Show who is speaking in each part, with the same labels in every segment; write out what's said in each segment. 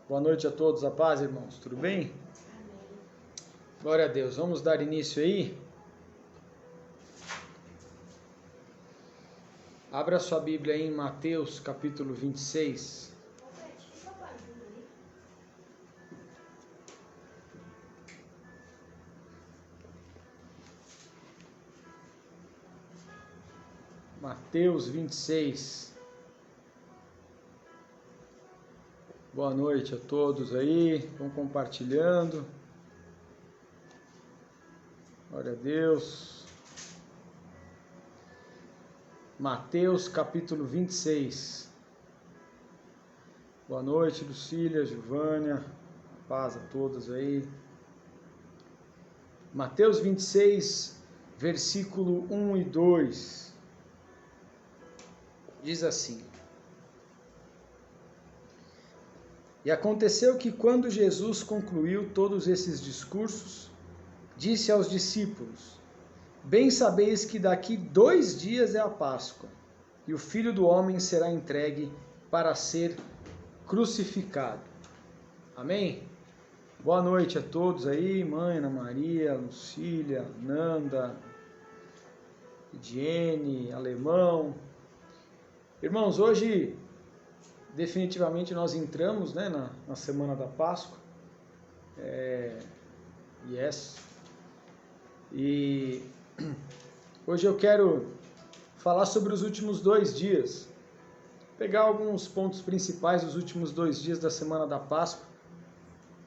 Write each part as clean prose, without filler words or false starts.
Speaker 1: Boa noite a todos, a paz, irmãos, tudo bem? Glória a Deus, vamos dar início aí? Abra sua Bíblia aí em Mateus capítulo 26. Mateus 26. Boa noite a todos aí, vão compartilhando. Glória a Deus. Mateus capítulo 26. Boa noite, Lucília, Gilvânia, paz a todos aí. Mateus 26, versículo 1 e 2. Diz assim: E aconteceu que quando Jesus concluiu todos esses discursos, disse aos discípulos: Bem sabeis que daqui 2 dias é a Páscoa, e o Filho do Homem será entregue para ser crucificado. Amém? Boa noite a todos aí, mãe Ana Maria, Lucília, Nanda, Ediene, Alemão. Irmãos, hoje definitivamente nós entramos, né, na semana da Páscoa. E hoje eu quero falar sobre os últimos 2 dias, pegar alguns pontos principais dos últimos 2 dias da semana da Páscoa,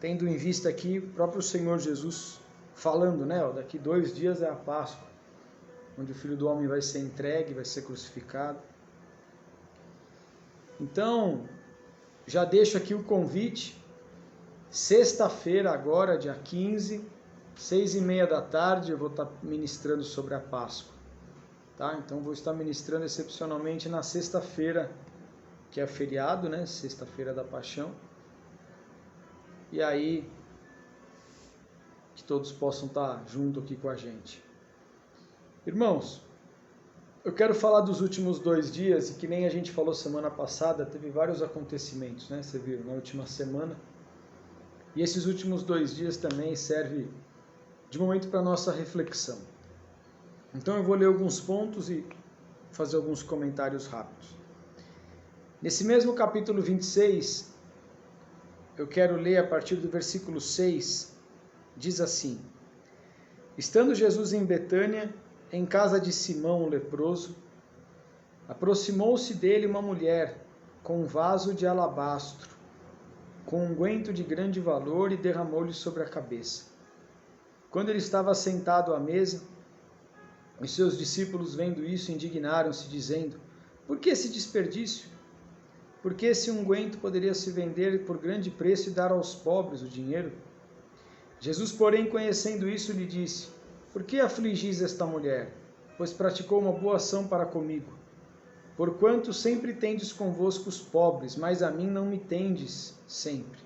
Speaker 1: tendo em vista aqui o próprio Senhor Jesus falando, né, daqui 2 dias é a Páscoa, onde o Filho do Homem vai ser entregue, vai ser crucificado. Então, já deixo aqui o convite, sexta-feira agora, dia 15, 6h30 da tarde, eu vou estar ministrando sobre a Páscoa, tá? Então, vou estar ministrando excepcionalmente na sexta-feira, que é feriado, né? Sexta-feira da Paixão. E aí, que todos possam estar junto aqui com a gente. Irmãos, eu quero falar dos últimos 2 dias, e que nem a gente falou semana passada, teve vários acontecimentos, né? Você viu, na última semana. E esses últimos 2 dias também servem de momento para nossa reflexão. Então eu vou ler alguns pontos e fazer alguns comentários rápidos. Nesse mesmo capítulo 26, eu quero ler a partir do versículo 6, diz assim: Estando Jesus em Betânia, em casa de Simão o leproso, aproximou-se dele uma mulher com um vaso de alabastro, com unguento de grande valor, e derramou-lhe sobre a cabeça. Quando ele estava sentado à mesa, os seus discípulos, vendo isso, indignaram-se, dizendo: Por que esse desperdício? Porque esse unguento poderia se vender por grande preço e dar aos pobres o dinheiro. Jesus, porém, conhecendo isso, lhe disse: Por que afligis esta mulher? Pois praticou uma boa ação para comigo. Porquanto sempre tendes convosco os pobres, mas a mim não me tendes sempre.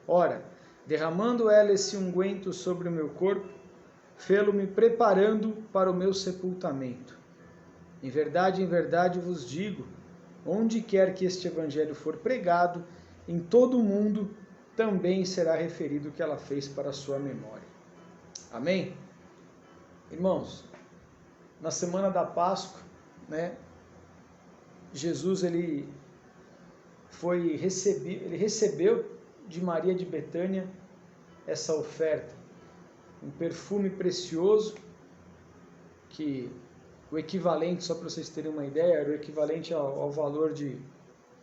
Speaker 1: Ora, derramando ela esse unguento sobre o meu corpo, fê-lo-me preparando para o meu sepultamento. Em verdade vos digo, onde quer que este evangelho for pregado, em todo o mundo também será referido o que ela fez para a sua memória. Amém? Irmãos, na semana da Páscoa, né, Jesus ele recebeu de Maria de Betânia essa oferta, um perfume precioso, que o equivalente, só para vocês terem uma ideia, era o equivalente ao valor de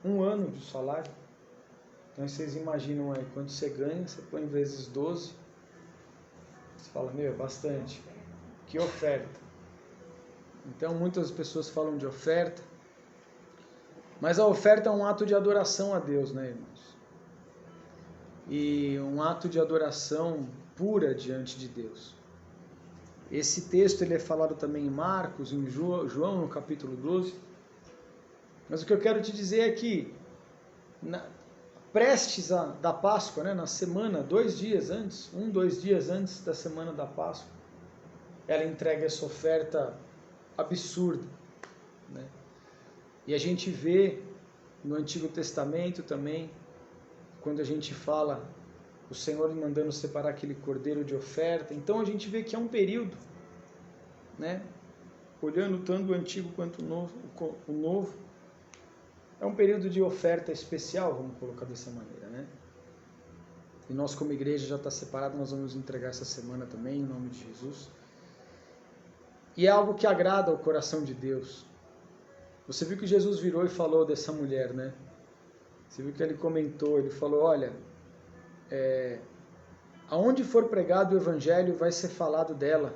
Speaker 1: 1 ano de salário. Então vocês imaginam aí quanto você ganha, você põe vezes 12, você fala, meu, é bastante. Que oferta! Então muitas pessoas falam de oferta, mas a oferta é um ato de adoração a Deus, né, irmãos? E um ato de adoração pura diante de Deus. Esse texto ele é falado também em Marcos, em João no capítulo 12. Mas o que eu quero te dizer é que, prestes da Páscoa, né, na semana, 2 dias antes, 2 dias antes da semana da Páscoa, ela entrega essa oferta absurda, né? E a gente vê no Antigo Testamento também quando a gente fala o Senhor mandando separar aquele cordeiro de oferta. Então a gente vê que é um período, né? Olhando tanto o antigo quanto o novo, é um período de oferta especial, vamos colocar dessa maneira, né? E nós como igreja já está separado, nós vamos entregar essa semana também, em nome de Jesus. E é algo que agrada ao coração de Deus. Você viu que Jesus virou e falou dessa mulher, né? Você viu que ele comentou, ele falou, olha, aonde for pregado o evangelho vai ser falado dela,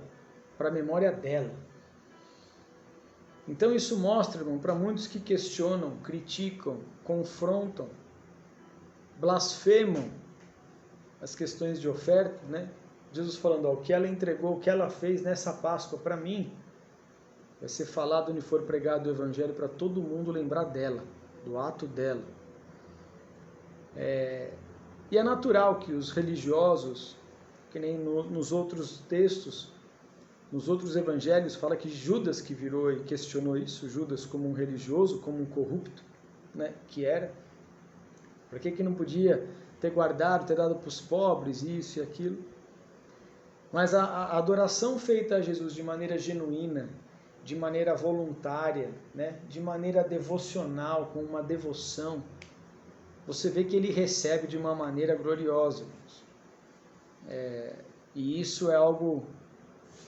Speaker 1: para a memória dela. Então isso mostra, irmão, para muitos que questionam, criticam, confrontam, blasfemam as questões de oferta, né? Jesus falando, ó, o que ela entregou, o que ela fez nessa Páscoa para mim, vai ser falado onde for pregado o evangelho para todo mundo lembrar dela, do ato dela. E é natural que os religiosos, que nem nos outros textos, nos outros evangelhos, fala que Judas que virou e questionou isso, Judas como um religioso, como um corrupto, né, que era. Por que não podia ter guardado, ter dado para os pobres, isso e aquilo? Mas a adoração feita a Jesus de maneira genuína, de maneira voluntária, né, de maneira devocional, com uma devoção, você vê que ele recebe de uma maneira gloriosa. E isso é algo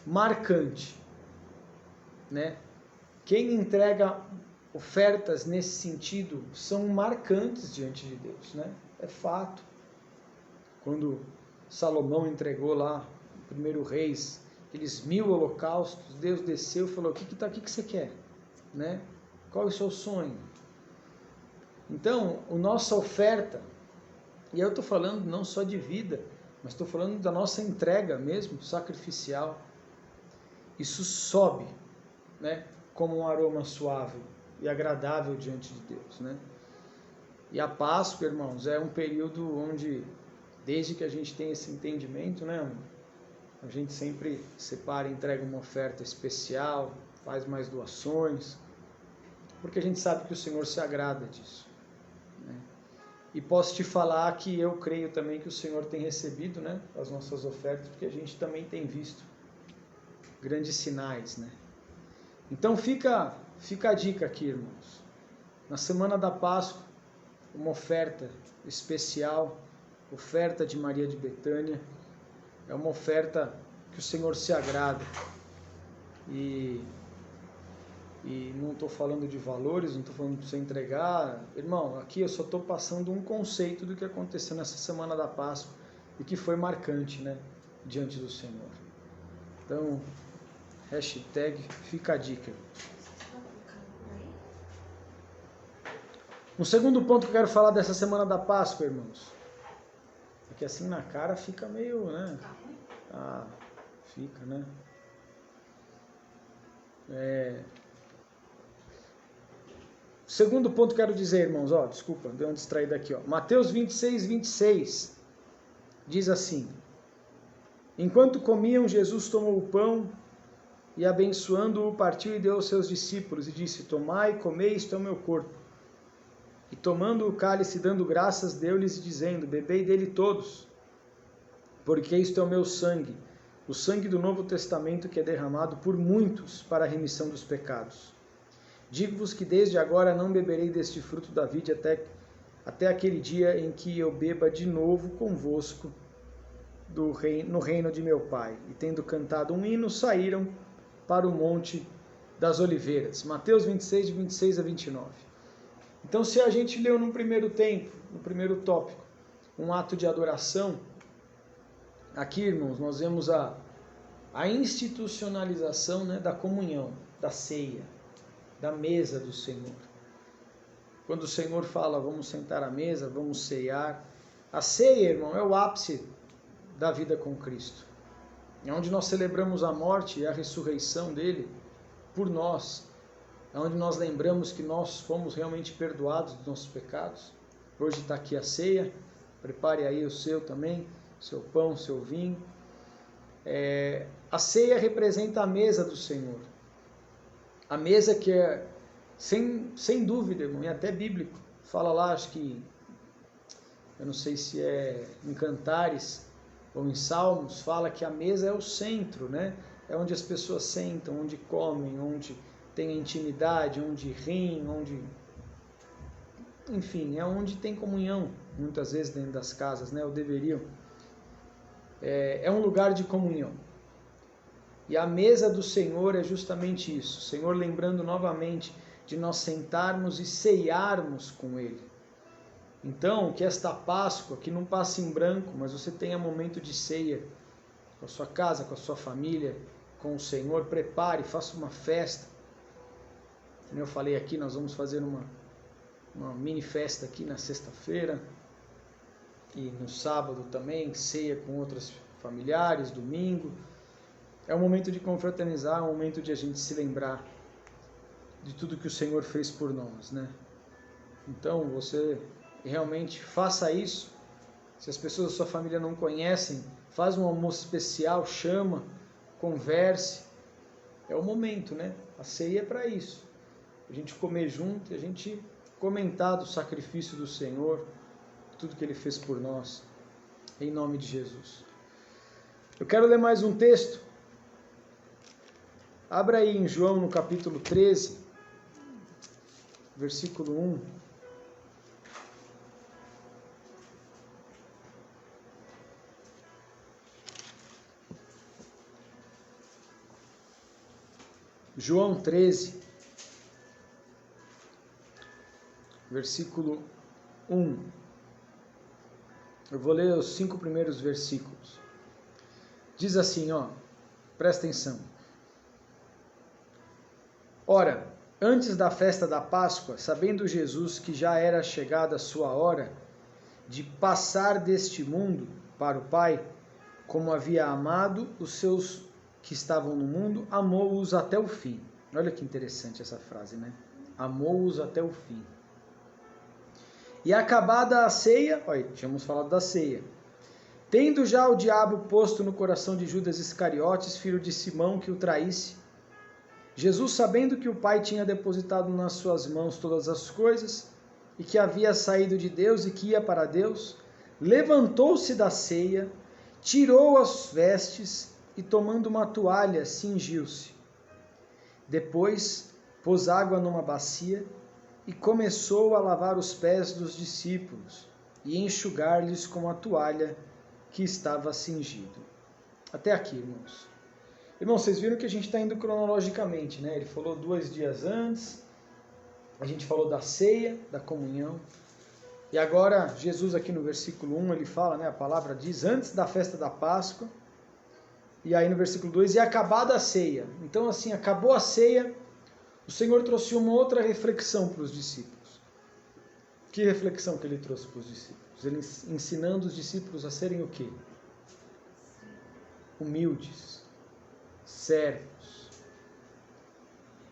Speaker 1: marcante, né? Quem entrega ofertas nesse sentido são marcantes diante de Deus, né? É fato. Quando Salomão entregou lá, o 1 Reis, aqueles 1000 holocaustos, Deus desceu e falou, o que você quer? Né? Qual é o seu sonho? Então, a nossa oferta, e eu estou falando não só de vida, mas estou falando da nossa entrega mesmo, sacrificial, isso sobe, né, como um aroma suave e agradável diante de Deus, né? E a Páscoa, irmãos, é um período onde, desde que a gente tem esse entendimento, né, a gente sempre separa e entrega uma oferta especial, faz mais doações, porque a gente sabe que o Senhor se agrada disso, né? E posso te falar que eu creio também que o Senhor tem recebido, né, as nossas ofertas, porque a gente também tem visto grandes sinais, né? Então fica a dica aqui, irmãos. Na semana da Páscoa, uma oferta especial, oferta de Maria de Betânia, é uma oferta que o Senhor se agrada. E não estou falando de valores, não estou falando para você entregar. Irmão, aqui eu só estou passando um conceito do que aconteceu nessa semana da Páscoa e que foi marcante, né, diante do Senhor. Então, hashtag fica a dica. Um segundo ponto que eu quero falar dessa semana da Páscoa, irmãos, é que assim na cara fica meio, né? Fica, né? Segundo ponto que eu quero dizer, irmãos, desculpa, deu uma distraída aqui, Mateus 26:26 diz assim: enquanto comiam, Jesus tomou o pão e, abençoando-o, partiu e deu aos seus discípulos e disse: tomai, comei, isto é o meu corpo. E tomando o cálice, dando graças, deu-lhes dizendo: bebei dele todos, porque isto é o meu sangue, o sangue do Novo Testamento, que é derramado por muitos para a remissão dos pecados. Digo-vos que desde agora não beberei deste fruto da vide até aquele dia em que eu beba de novo convosco no reino de meu Pai. E tendo cantado um hino, saíram para o Monte das Oliveiras. Mateus 26, de 26 a 29. Então, se a gente leu no primeiro tempo, no primeiro tópico, um ato de adoração, aqui, irmãos, nós vemos a institucionalização, né, da comunhão, da ceia, da mesa do Senhor. Quando o Senhor fala, vamos sentar à mesa, vamos ceiar. A ceia, irmão, é o ápice da vida com Cristo. É onde nós celebramos a morte e a ressurreição dele por nós. É onde nós lembramos que nós fomos realmente perdoados dos nossos pecados. Hoje está aqui a ceia. Prepare aí o seu também, seu pão, seu vinho. A ceia representa a mesa do Senhor. A mesa que é, sem dúvida, irmão, e até bíblico, fala lá, acho que eu não sei se é em Cantares ou em Salmos, fala que a mesa é o centro, né? É onde as pessoas sentam, onde comem, onde tem a intimidade, onde riem, onde... Enfim, é onde tem comunhão, muitas vezes dentro das casas, né? Ou deveriam. É um lugar de comunhão. E a mesa do Senhor é justamente isso. O Senhor lembrando novamente de nós sentarmos e ceiarmos com Ele. Então, que esta Páscoa, que não passe em branco, mas você tenha momento de ceia com a sua casa, com a sua família, com o Senhor. Prepare, faça uma festa. Como eu falei aqui, nós vamos fazer uma mini festa aqui na sexta-feira. E no sábado também, ceia com outros familiares, domingo. É um momento de confraternizar, é um momento de a gente se lembrar de tudo que o Senhor fez por nós, né? Então, você realmente faça isso. Se as pessoas da sua família não conhecem, faz um almoço especial, chama, converse. É o momento, né? A ceia é para isso. A gente comer junto e a gente comentar do sacrifício do Senhor, tudo que Ele fez por nós, em nome de Jesus. Eu quero ler mais um texto. Abra aí em João no capítulo 13, versículo 1. João 13, versículo 1. Eu vou ler os 5 primeiros versículos. Diz assim, ó, presta atenção. Ora, antes da festa da Páscoa, sabendo Jesus que já era chegada a sua hora de passar deste mundo para o Pai, como havia amado os seus que estavam no mundo, amou-os até o fim. Olha que interessante essa frase, né? Amou-os até o fim. E acabada a ceia, olha, tínhamos falado da ceia, tendo já o diabo posto no coração de Judas Iscariotes, filho de Simão, que o traísse, Jesus, sabendo que o Pai tinha depositado nas suas mãos todas as coisas, e que havia saído de Deus e que ia para Deus, levantou-se da ceia, tirou as vestes e, tomando uma toalha, cingiu-se. Depois, pôs água numa bacia e começou a lavar os pés dos discípulos e enxugar-lhes com a toalha que estava cingido. Até aqui, irmãos. Irmãos, vocês viram que a gente está indo cronologicamente, né? Ele falou 2 dias antes, a gente falou da ceia, da comunhão, e agora Jesus aqui no versículo 1, ele fala, né? A palavra diz, antes da festa da Páscoa, e aí no versículo 2, e acabada a ceia. Então assim, acabou a ceia, o Senhor trouxe uma outra reflexão para os discípulos. Que reflexão que ele trouxe para os discípulos? Ele ensinando os discípulos a serem o quê? Humildes, servos.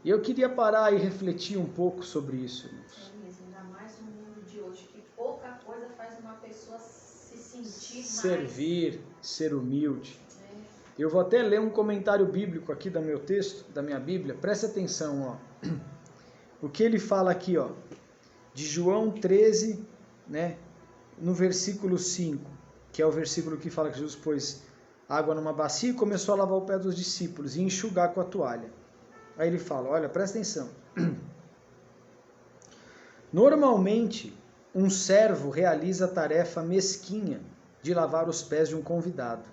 Speaker 1: E eu queria parar e refletir um pouco sobre isso, irmãos.
Speaker 2: Ainda mais no mundo de hoje, que pouca coisa faz uma pessoa se sentir
Speaker 1: servir,
Speaker 2: mais...
Speaker 1: ser humilde. Eu vou até ler um comentário bíblico aqui do meu texto, da minha Bíblia. Presta atenção, ó. O que ele fala aqui, ó, de João 13, né, no versículo 5, que é o versículo que fala que Jesus pôs água numa bacia e começou a lavar o pé dos discípulos e enxugar com a toalha. Aí ele fala, olha, presta atenção. Normalmente, um servo realiza a tarefa mesquinha de lavar os pés de um convidado.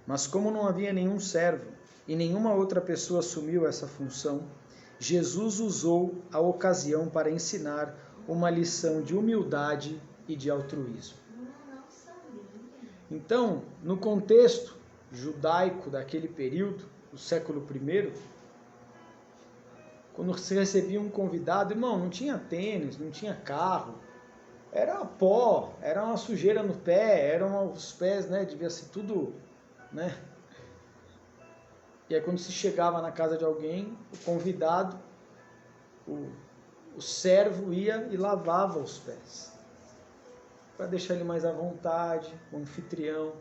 Speaker 1: Mas como não havia nenhum servo e nenhuma outra pessoa assumiu essa função, Jesus usou a ocasião para ensinar uma lição de humildade e de altruísmo. Então, no contexto judaico daquele período, do século I, quando você recebia um convidado, irmão, não tinha tênis, não tinha carro, era pó, era uma sujeira no pé, eram os pés, né, devia ser tudo, né? E aí quando se chegava na casa de alguém, o convidado, o servo ia e lavava os pés, para deixar ele mais à vontade, o anfitrião,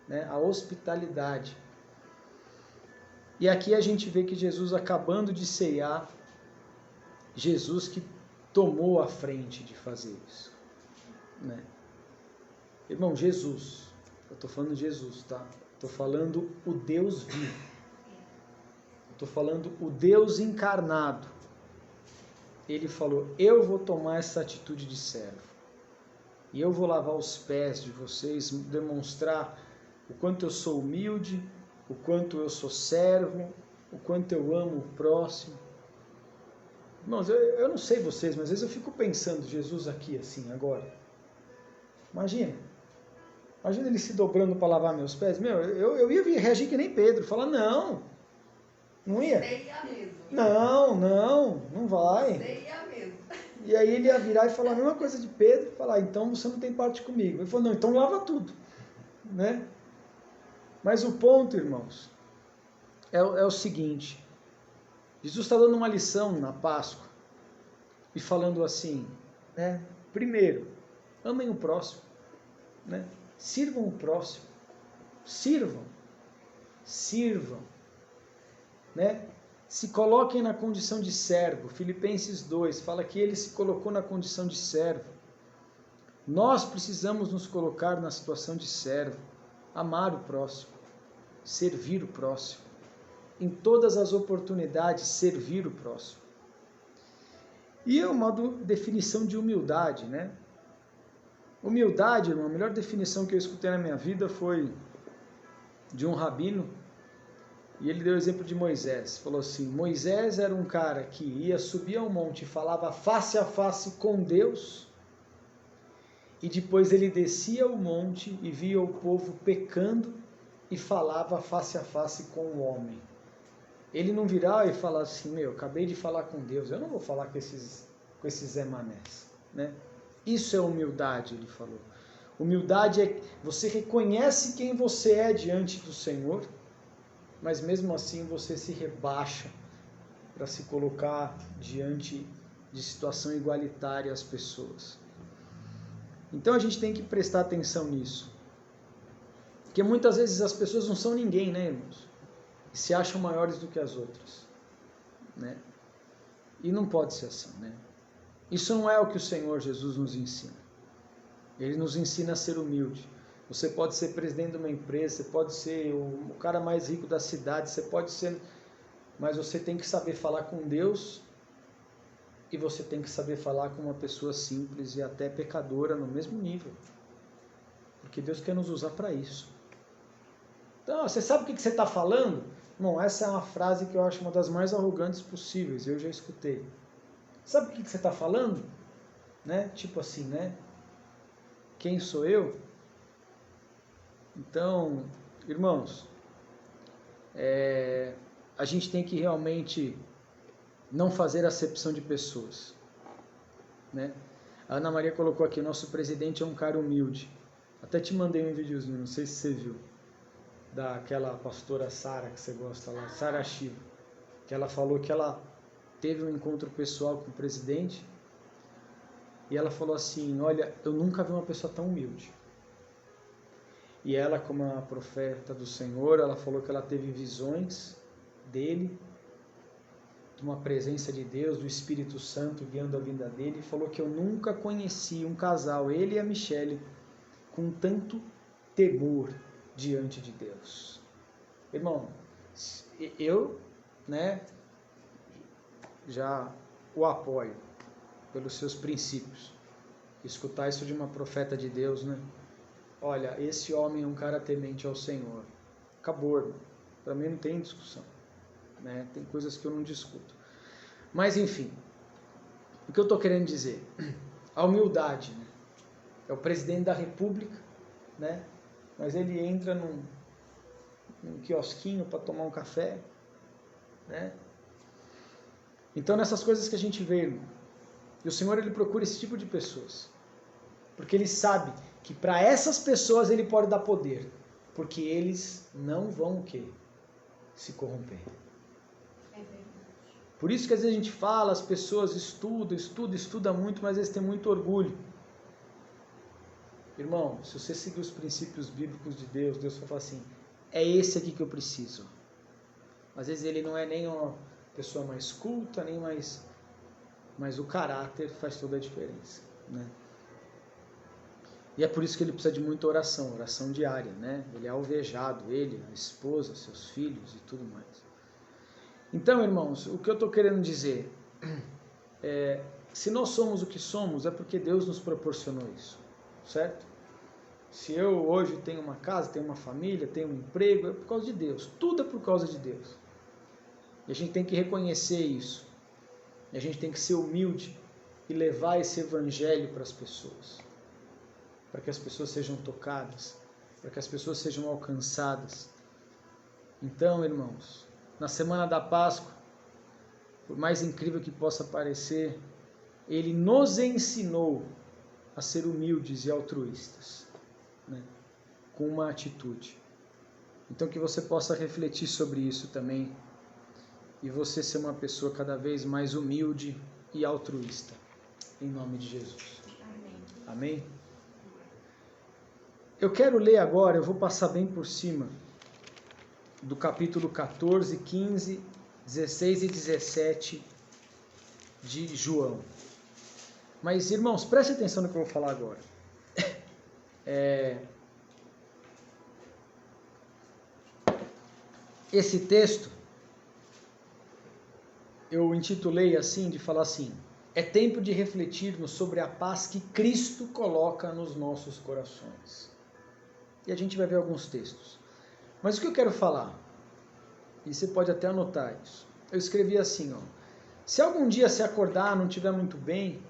Speaker 1: né, a hospitalidade. E aqui a gente vê que Jesus, acabando de ceiar, Jesus que tomou a frente de fazer isso, né? Irmão, Jesus. Eu estou falando de Jesus, tá? Estou falando o Deus vivo. Estou falando o Deus encarnado. Ele falou, eu vou tomar essa atitude de servo. E eu vou lavar os pés de vocês, demonstrar o quanto eu sou humilde, o quanto eu sou servo, o quanto eu amo o próximo. Irmãos, eu não sei vocês, mas às vezes eu fico pensando Jesus aqui assim, agora. Imagina ele se dobrando para lavar meus pés. Meu, eu ia reagir que nem Pedro, falar, não ia. Não vai. E aí ele ia virar e falar a mesma coisa de Pedro, falar, então você não tem parte comigo. Ele falou, não, então lava tudo. Né? Mas o ponto, irmãos, é o seguinte, Jesus está dando uma lição na Páscoa e falando assim, né? Primeiro, amem o próximo, né? Sirvam o próximo, sirvam, né? Se coloquem na condição de servo. Filipenses 2 fala que ele se colocou na condição de servo. Nós precisamos nos colocar na situação de servo, amar o próximo, servir o próximo. Em todas as oportunidades, servir o próximo. E é uma definição de humildade, né? Humildade, irmão, a melhor definição que eu escutei na minha vida foi de um rabino, e ele deu o exemplo de Moisés. Falou assim, Moisés era um cara que ia subir ao monte e falava face a face com Deus, e depois ele descia o monte e via o povo pecando e falava face a face com o homem. Ele não virava e falava assim, acabei de falar com Deus, eu não vou falar com esses Zé Manés, né? Isso é humildade, ele falou. Humildade é você reconhece quem você é diante do Senhor, mas mesmo assim você se rebaixa para se colocar diante de situação igualitária às pessoas. Então a gente tem que prestar atenção nisso. Porque muitas vezes as pessoas não são ninguém, né, irmãos? E se acham maiores do que as outras, né? E não pode ser assim, né? Isso não é o que o Senhor Jesus nos ensina. Ele nos ensina a ser humilde. Você pode ser presidente de uma empresa, você pode ser o cara mais rico da cidade, você pode ser... Mas você tem que saber falar com Deus e você tem que saber falar com uma pessoa simples e até pecadora no mesmo nível. Porque Deus quer nos usar para isso. Então, você sabe o que você está falando? Não, essa é uma frase que eu acho uma das mais arrogantes possíveis, eu já escutei. Sabe o que você está falando? Né? Tipo assim, né? Quem sou eu? Então, irmãos, a gente tem que realmente não fazer acepção de pessoas, né? A Ana Maria colocou aqui, nosso presidente é um cara humilde. Até te mandei um videozinho, não sei se você viu, daquela pastora Sara que você gosta lá, Sara Shiva, que ela falou que ela teve um encontro pessoal com o presidente e ela falou assim, olha, eu nunca vi uma pessoa tão humilde. E ela, como uma profeta do Senhor, ela falou que ela teve visões dele, de uma presença de Deus, do Espírito Santo guiando a vida dele, e falou que eu nunca conheci um casal, ele e a Michele, com tanto temor diante de Deus. Irmão, eu, né, já o apoio pelos seus princípios. Escutar isso de uma profeta de Deus, né? Olha, esse homem é um cara temente ao Senhor. Acabou, irmão. Para mim não tem discussão, né? Tem coisas que eu não discuto. Mas enfim, o que eu estou querendo dizer? A humildade, né? É o presidente da República, né? Mas ele entra num quiosquinho para tomar um café, né? Então nessas coisas que a gente vê, irmão, e o Senhor ele procura esse tipo de pessoas, porque ele sabe que para essas pessoas ele pode dar poder, porque eles não vão o quê? Se corromper. Por isso que às vezes a gente fala, as pessoas estudam muito, mas eles têm muito orgulho. Irmão, se você seguir os princípios bíblicos de Deus, Deus vai falar assim, é esse aqui que eu preciso. Às vezes ele não é nem uma pessoa mais culta, nem mais... Mas o caráter faz toda a diferença, né? E é por isso que ele precisa de muita oração, oração diária, né? Ele é alvejado, ele, a esposa, seus filhos e tudo mais. Então, irmãos, o que eu estou querendo dizer é, se nós somos o que somos, é porque Deus nos proporcionou isso, certo? Se eu hoje tenho uma casa, tenho uma família, tenho um emprego, é por causa de Deus. Tudo é por causa de Deus. E a gente tem que reconhecer isso. E a gente tem que ser humilde e levar esse evangelho para as pessoas. Para que as pessoas sejam tocadas, para que as pessoas sejam alcançadas. Então, irmãos, na semana da Páscoa, por mais incrível que possa parecer, ele nos ensinou a ser humildes e altruístas, né? Com uma atitude. Então que você possa refletir sobre isso também e você ser uma pessoa cada vez mais humilde e altruísta. Em nome de Jesus. Amém? Amém? Eu quero ler agora, eu vou passar bem por cima, do capítulo 14, 15, 16 e 17 de João. Mas, irmãos, preste atenção no que eu vou falar agora. Esse texto, eu intitulei assim, de falar assim, é tempo de refletirmos sobre a paz que Cristo coloca nos nossos corações. E a gente vai ver alguns textos. Mas o que eu quero falar, e você pode até anotar isso, eu escrevi assim, ó, se algum dia se acordar, não estiver muito bem,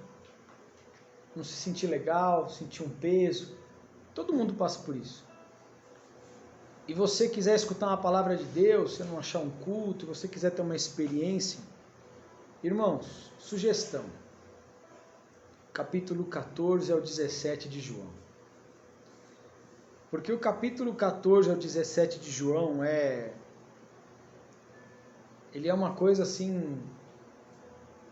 Speaker 1: não se sentir legal, sentir um peso, todo mundo passa por isso. E você quiser escutar uma palavra de Deus, você não achar um culto, você quiser ter uma experiência, irmãos, sugestão, capítulo 14 ao 17 de João. Porque o capítulo 14 ao 17 de João ele é uma coisa assim,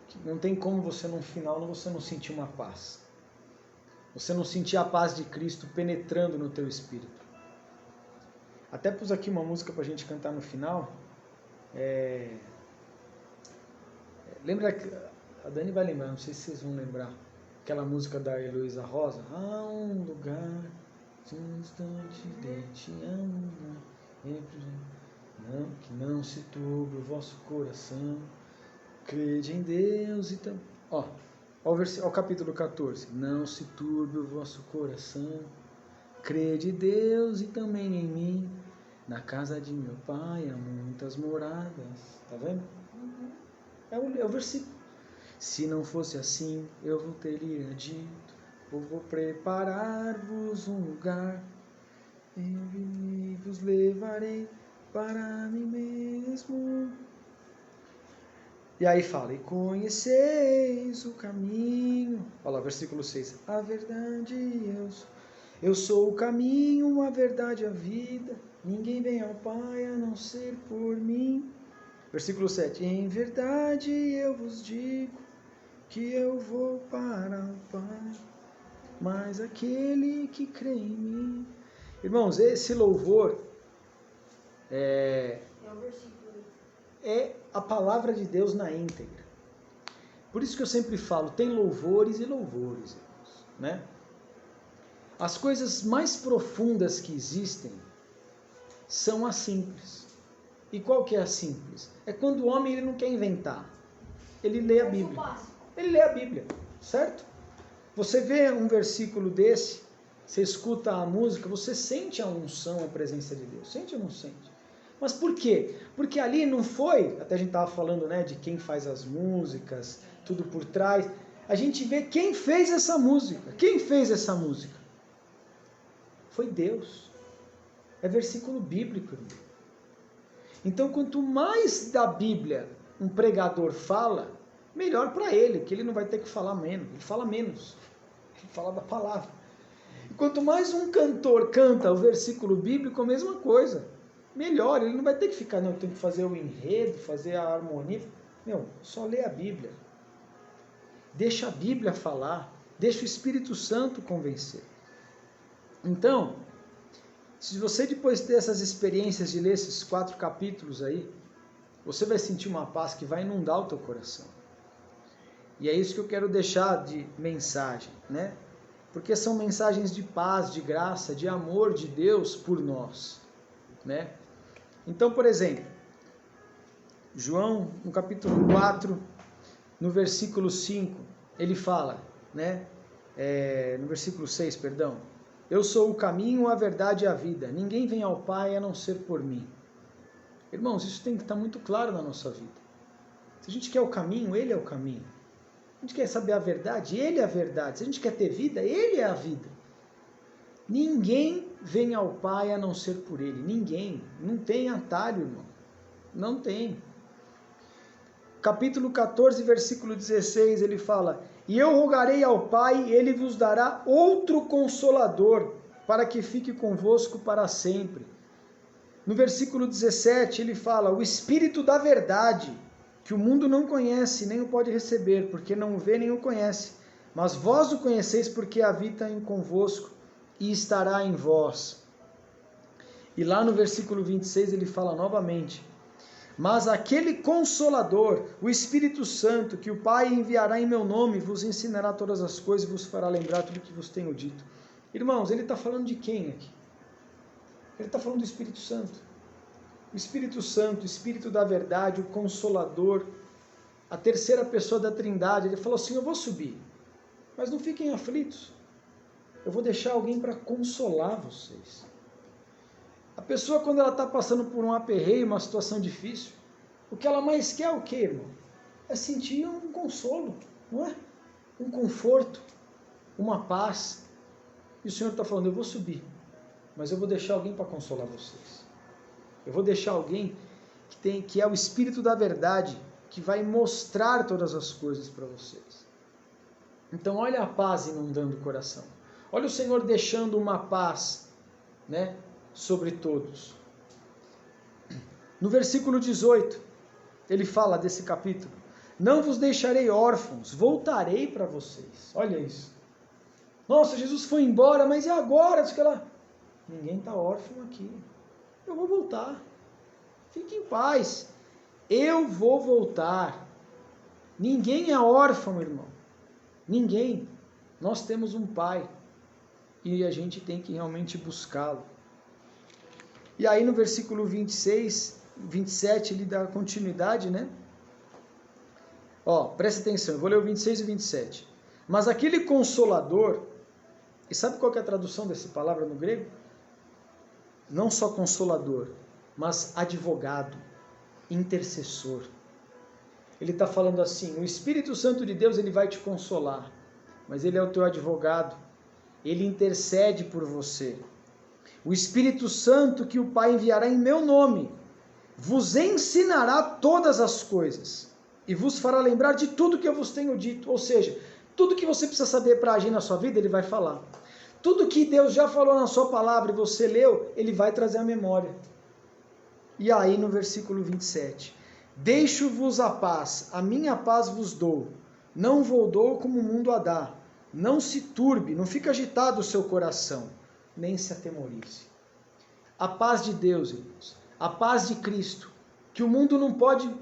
Speaker 1: que não tem como você no final você não sentir uma paz. Você não sentir a paz de Cristo penetrando no teu espírito. Até pus aqui uma música para a gente cantar no final. Lembra, a Dani vai lembrar, não sei se vocês vão lembrar, aquela música da Heloísa Rosa. Há um lugar distante de ti, não, que não se turbe o vosso coração, crede em Deus e também. Ó o capítulo 14. Não se turbe o vosso coração, crede em Deus e também em mim. Na casa de meu pai há muitas moradas. Tá vendo? É o versículo. Se não fosse assim, eu vos teria dito, eu vou preparar-vos um lugar, e vos levarei para mim mesmo. E aí fala, e conheceis o caminho. Olha lá, versículo 6. A verdade eu sou o caminho, a verdade e a vida. Ninguém vem ao Pai a não ser por mim. Versículo 7. Em verdade eu vos digo que eu vou para o Pai, mas aquele que crê em mim. Irmãos, esse louvor é a palavra de Deus na íntegra. Por isso que eu sempre falo, tem louvores e louvores, irmãos, né? As coisas mais profundas que existem são as simples. E qual que é a simples? É quando o homem ele não quer inventar. Ele lê a Bíblia. Ele lê a Bíblia, certo? Você vê um versículo desse, você escuta a música, você sente a unção, a presença de Deus. Sente ou não sente? Mas por quê? Porque ali não foi, até a gente estava falando, né, de quem faz as músicas, tudo por trás. A gente vê quem fez essa música. Quem fez essa música? Foi Deus. É versículo bíblico, irmão. Então, quanto mais da Bíblia um pregador fala, melhor para ele, que ele não vai ter que falar menos. Ele fala menos. Ele fala da palavra. E quanto mais um cantor canta o versículo bíblico, a mesma coisa. Melhor, ele não vai ter que ficar, não, tem que fazer o enredo, fazer a harmonia. Não, só lê a Bíblia. Deixa a Bíblia falar. Deixa o Espírito Santo convencer. Então, se você depois ter essas experiências de ler esses 4 capítulos aí, você vai sentir uma paz que vai inundar o teu coração. E é isso que eu quero deixar de mensagem, né? porque são mensagens de paz, de graça, de amor de Deus por nós, né? Então, por exemplo, João, no capítulo 4, no versículo 5, ele fala, né? No versículo 6, perdão, eu sou o caminho, a verdade e a vida, ninguém vem ao Pai a não ser por mim. Irmãos, isso tem que estar muito claro na nossa vida. Se a gente quer o caminho, Ele é o caminho. Se a gente quer saber a verdade, Ele é a verdade. Se a gente quer ter vida, Ele é a vida. Ninguém vem ao Pai a não ser por Ele. Ninguém. Não tem atalho, irmão. Não tem. Capítulo 14, versículo 16, ele fala: e eu rogarei ao Pai, Ele vos dará outro Consolador, para que fique convosco para sempre. No versículo 17, ele fala: o Espírito da verdade, que o mundo não conhece, nem o pode receber, porque não o vê nem o conhece. Mas vós o conheceis, porque habita convosco e estará em vós. E lá no versículo 26, ele fala novamente: mas aquele Consolador, o Espírito Santo, que o Pai enviará em meu nome, vos ensinará todas as coisas e vos fará lembrar tudo o que vos tenho dito. Irmãos, ele está falando de quem aqui? Ele está falando do Espírito Santo. O Espírito Santo, o Espírito da verdade, o Consolador, a terceira pessoa da Trindade. Ele falou assim: eu vou subir, mas não fiquem aflitos. Eu vou deixar alguém para consolar vocês. A pessoa, quando ela está passando por um aperreio, uma situação difícil, o que ela mais quer é o quê, irmão? É sentir um consolo, não é? Um conforto, uma paz. E o Senhor está falando: eu vou subir, mas eu vou deixar alguém para consolar vocês. Eu vou deixar alguém que é o Espírito da verdade, que vai mostrar todas as coisas para vocês. Então, olha a paz inundando o coração. Olha o Senhor deixando uma paz, né, sobre todos. No versículo 18, ele fala desse capítulo: não vos deixarei órfãos, voltarei para vocês. Olha isso. Nossa, Jesus foi embora, mas e agora? Ninguém está órfão aqui. Eu vou voltar. Fique em paz. Eu vou voltar. Ninguém é órfão, irmão. Ninguém. Nós temos um Pai. E a gente tem que realmente buscá-lo. E aí no versículo 26, 27, ele dá continuidade, né? Ó, presta atenção, eu vou ler o 26 e 27. Mas aquele Consolador, e sabe qual que é a tradução dessa palavra no grego? Não só Consolador, mas advogado, intercessor. Ele está falando assim: o Espírito Santo de Deus, ele vai te consolar, mas ele é o teu advogado, ele intercede por você. O Espírito Santo que o Pai enviará em meu nome, vos ensinará todas as coisas e vos fará lembrar de tudo que eu vos tenho dito. Ou seja, tudo que você precisa saber para agir na sua vida, ele vai falar. Tudo que Deus já falou na sua palavra e você leu, ele vai trazer à memória. E aí no versículo 27, deixo-vos a paz, a minha paz vos dou, não vos dou como o mundo a dá. Não se turbe, não fica agitado o seu coração, nem se atemorize. A paz de Deus, irmãos, a paz de Cristo, que o mundo não pode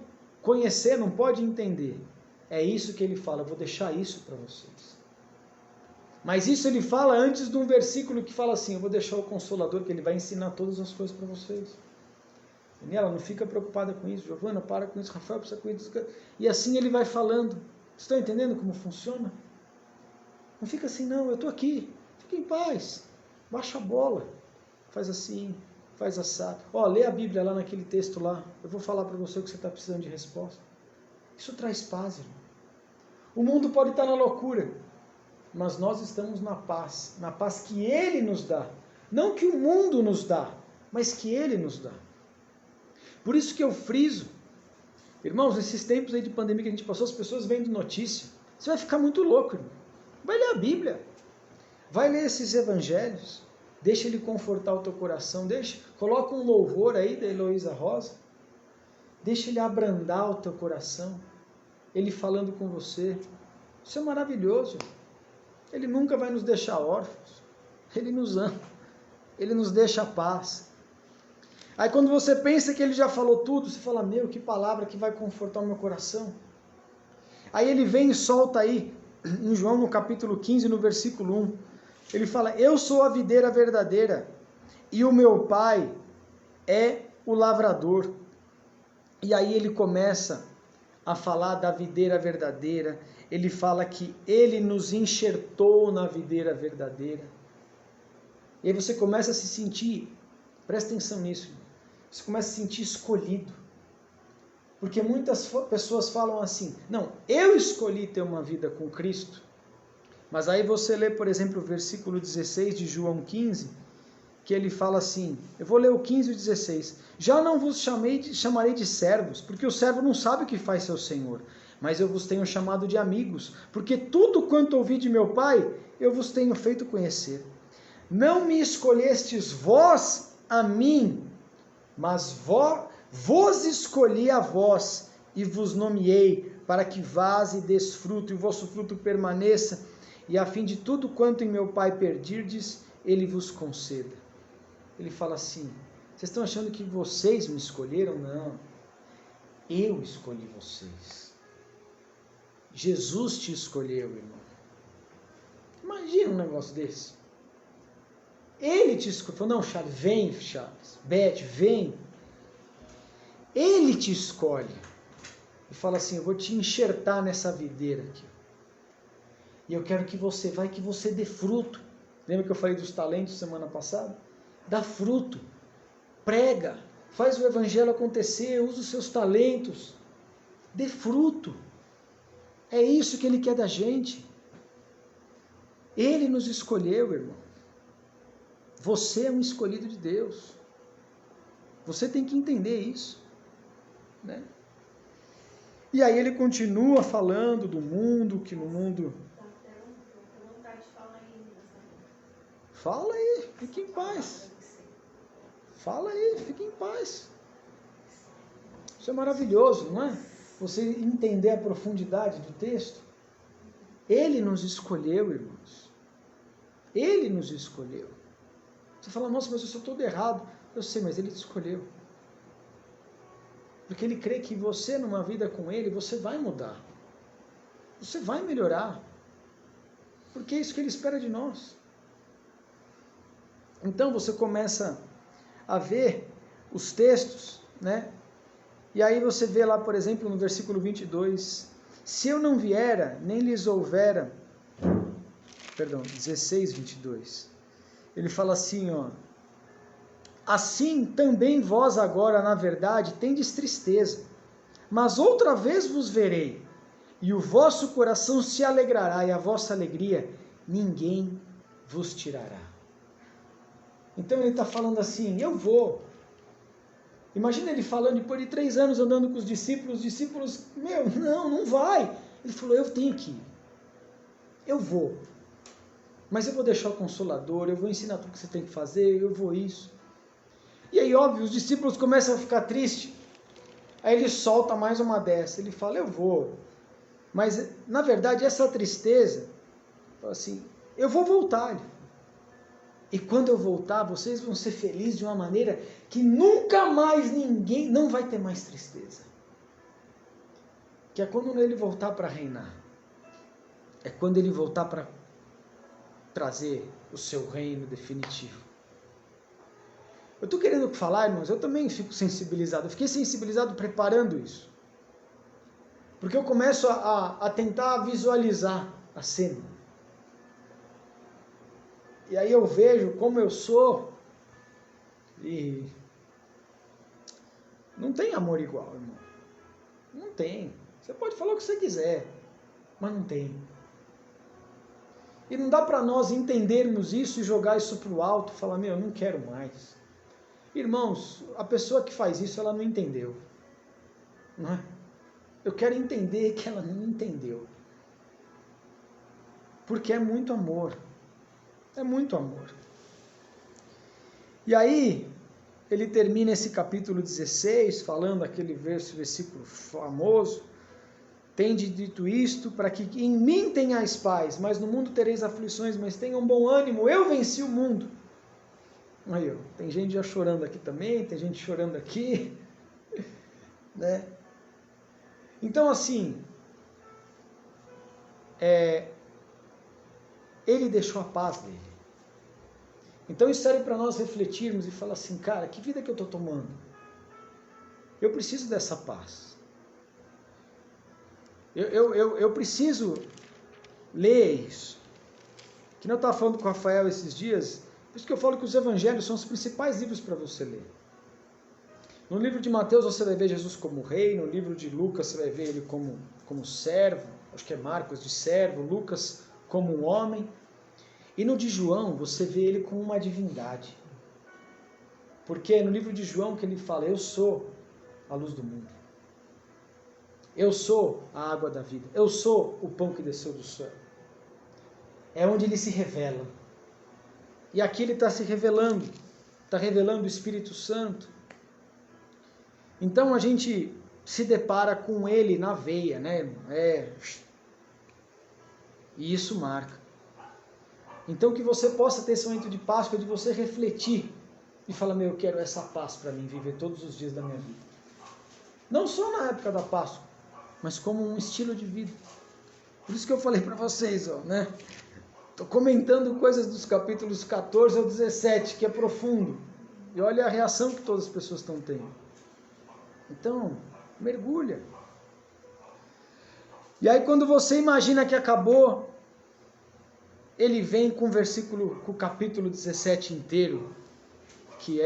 Speaker 1: conhecer, não pode entender. É isso que ele fala: eu vou deixar isso para vocês. Mas isso ele fala antes de um versículo que fala assim: eu vou deixar o Consolador, que ele vai ensinar todas as coisas para vocês. Daniela, não fica preocupada com isso. Giovana, para com isso. Rafael, precisa com isso. E assim ele vai falando. Vocês estão entendendo como funciona? Não fica assim, não, eu estou aqui. Fica em paz. Baixa a bola. Faz assim, faz assado. Ó, lê a Bíblia lá naquele texto lá. Eu vou falar para você o que você está precisando de resposta. Isso traz paz, irmão. O mundo pode estar na loucura, mas nós estamos na paz que Ele nos dá. Não que o mundo nos dá, mas que Ele nos dá. Por isso que eu friso, irmãos, nesses tempos aí de pandemia que a gente passou, as pessoas vendo notícia, você vai ficar muito louco, irmão. Vai ler a Bíblia, vai ler esses evangelhos, deixa ele confortar o teu coração, coloca um louvor aí da Heloísa Rosa, deixa ele abrandar o teu coração, ele falando com você. Isso é maravilhoso. Ele nunca vai nos deixar órfãos, ele nos ama, ele nos deixa a paz. Aí quando você pensa que ele já falou tudo, você fala: meu, que palavra que vai confortar o meu coração. Aí ele vem e solta aí, em João no capítulo 15, no versículo 1, Ele fala, eu sou a videira verdadeira e o meu pai é o lavrador. E aí ele começa a falar da videira verdadeira, ele fala que ele nos enxertou na videira verdadeira. E aí você começa a se sentir, presta atenção nisso, você começa a se sentir escolhido. Porque muitas pessoas falam assim, não, eu escolhi ter uma vida com Cristo. Mas aí você lê, por exemplo, o versículo 16 de João 15, que ele fala assim, eu vou ler o 15 e o 16, já não vos chamarei de servos, porque o servo não sabe o que faz seu senhor, mas eu vos tenho chamado de amigos, porque tudo quanto ouvi de meu Pai, eu vos tenho feito conhecer. Não me escolhestes vós a mim, mas vos escolhi a vós, e vos nomeei, para que vás e des fruto, e o vosso fruto permaneça, e a fim de tudo quanto em meu Pai perdirdes, ele vos conceda. Ele fala assim, vocês estão achando que vocês me escolheram? Não, eu escolhi vocês. Jesus te escolheu, irmão. Imagina um negócio desse. Ele te escolheu, falou, não, Charles, vem, Charles, Beth, vem. Ele te escolhe. E fala assim, eu vou te enxertar nessa videira aqui. E eu quero que você vá e que você dê fruto. Lembra que eu falei dos talentos semana passada? Dá fruto, prega, faz o evangelho acontecer, usa os seus talentos, dê fruto. É isso que ele quer da gente. Ele nos escolheu, irmão. Você é um escolhido de Deus. Você tem que entender isso, né? E aí ele continua falando do mundo, que no mundo... Fala aí, fique em paz. Fala aí, fique em paz. Isso é maravilhoso, não é? Você entender a profundidade do texto. Ele nos escolheu, irmãos. Ele nos escolheu. Você fala, nossa, mas eu sou todo errado. Eu sei, mas ele te escolheu. Porque ele crê que você, numa vida com ele, você vai mudar. Você vai melhorar. Porque é isso que ele espera de nós. Então você começa a ver os textos, né? E aí você vê lá, por exemplo, no versículo 22, se eu não viera, nem lhes houvera, 16, 22, ele fala assim, ó, assim também vós agora, na verdade, tendes tristeza, mas outra vez vos verei, e o vosso coração se alegrará, e a vossa alegria ninguém vos tirará. Então ele está falando assim, eu vou. Imagina ele falando, depois de 3 anos andando com os discípulos, não vai. Ele falou, eu tenho que ir. Eu vou. Mas eu vou deixar o Consolador, eu vou ensinar tudo que você tem que fazer, eu vou isso. E aí, óbvio, os discípulos começam a ficar tristes. Aí ele solta mais uma dessa, ele fala, eu vou. Mas, na verdade, essa tristeza, assim, eu vou voltar. E quando eu voltar, vocês vão ser felizes de uma maneira que nunca mais ninguém, não vai ter mais tristeza. Que é quando ele voltar para reinar. É quando ele voltar para trazer o seu reino definitivo. Eu estou querendo falar, irmãos, eu também fico sensibilizado. Eu fiquei sensibilizado preparando isso. Porque eu começo a tentar visualizar a cena. E aí eu vejo como eu sou e não tem amor igual, irmão. Não tem. Você pode falar o que você quiser, mas não tem. E não dá para nós entendermos isso e jogar isso para o alto, falar, eu não quero mais. Irmãos, a pessoa que faz isso, ela não entendeu. Não é? Eu quero entender que ela não entendeu. Porque é muito amor. É muito amor. E aí, ele termina esse capítulo 16, falando aquele versículo famoso, tende dito isto, para que em mim tenhais paz, mas no mundo tereis aflições, mas tenham bom ânimo, eu venci o mundo. Aí, ó, tem gente já chorando aqui também, tem gente chorando aqui, né? Então, assim, ele deixou a paz dele. Então isso serve para nós refletirmos e falar assim, cara, que vida que eu estou tomando? Eu preciso dessa paz. Eu preciso ler isso. Que eu estava falando com o Rafael esses dias, por isso que eu falo que os evangelhos são os principais livros para você ler. No livro de Mateus você vai ver Jesus como rei, no livro de Lucas você vai ver ele como servo, acho que é Marcos de servo, Lucas como um homem, e no de João você vê ele como uma divindade. Porque é no livro de João que ele fala, eu sou a luz do mundo. Eu sou a água da vida. Eu sou o pão que desceu do céu. É onde ele se revela. E aqui ele está se revelando. Está revelando o Espírito Santo. Então a gente se depara com ele na veia, né? E isso marca. Então que você possa ter esse momento de Páscoa, de você refletir e falar, eu quero essa paz para mim, viver todos os dias da minha vida. Não só na época da Páscoa, mas como um estilo de vida. Por isso que eu falei para vocês, né? Estou comentando coisas dos capítulos 14 ao 17, que é profundo. E olha a reação que todas as pessoas estão tendo. Então, mergulha. E aí quando você imagina que acabou, ele vem com o capítulo 17 inteiro, que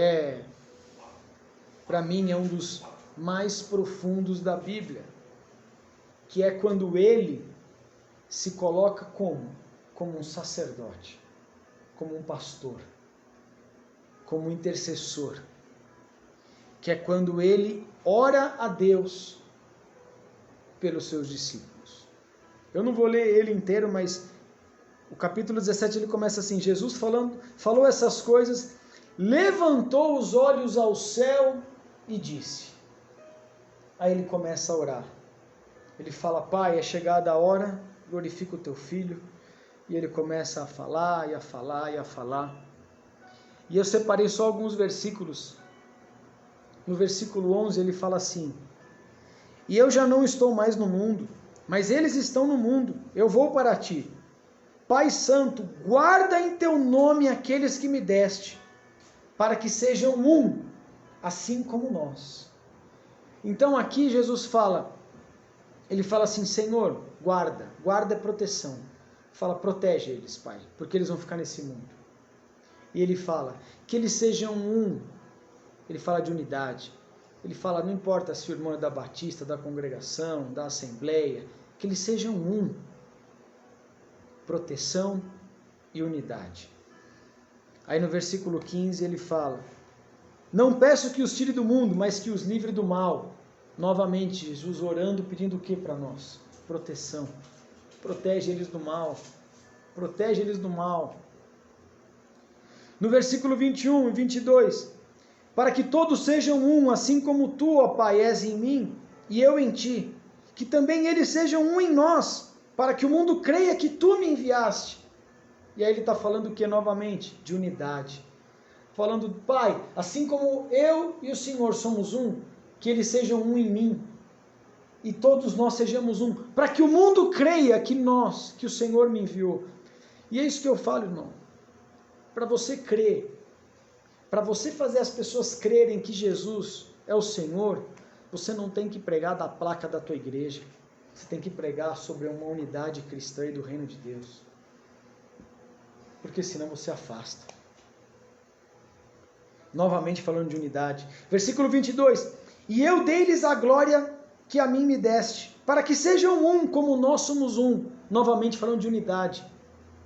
Speaker 1: para mim, é um dos mais profundos da Bíblia, que é quando ele se coloca como um sacerdote, como um pastor, como um intercessor, que é quando ele ora a Deus pelos seus discípulos. Eu não vou ler ele inteiro, mas o capítulo 17 ele começa assim, Jesus falou essas coisas, levantou os olhos ao céu e disse. Aí ele começa a orar. Ele fala, Pai, é chegada a hora, glorifica o teu filho. E ele começa a falar, e a falar, e a falar. E eu separei só alguns versículos. No versículo 11 ele fala assim, e eu já não estou mais no mundo, mas eles estão no mundo, eu vou para ti. Pai Santo, guarda em teu nome aqueles que me deste, para que sejam um, assim como nós. Então aqui Jesus fala, ele fala assim, Senhor, guarda é proteção. Fala, protege eles, Pai, porque eles vão ficar nesse mundo. E ele fala, que eles sejam um. Ele fala de unidade. Ele fala, não importa se o irmão é da Batista, da congregação, da Assembleia, que eles sejam um. Proteção e unidade. Aí no versículo 15 ele fala, não peço que os tire do mundo, mas que os livre do mal. Novamente, Jesus orando, pedindo o que para nós? Proteção. Protege eles do mal. Protege eles do mal. No versículo 21 e 22, para que todos sejam um, assim como tu, ó Pai, és em mim e eu em ti, que também eles sejam um em nós, para que o mundo creia que tu me enviaste. E aí ele está falando o que novamente? De unidade. Falando, Pai, assim como eu e o Senhor somos um, que eles sejam um em mim, e todos nós sejamos um, para que o mundo creia que o Senhor me enviou. E é isso que eu falo, irmão. Para você crer, para você fazer as pessoas crerem que Jesus é o Senhor, você não tem que pregar da placa da tua igreja. Você tem que pregar sobre uma unidade cristã e do reino de Deus. Porque senão você afasta. Novamente falando de unidade. Versículo 22. E eu dei-lhes a glória que a mim me deste, para que sejam um como nós somos um. Novamente falando de unidade.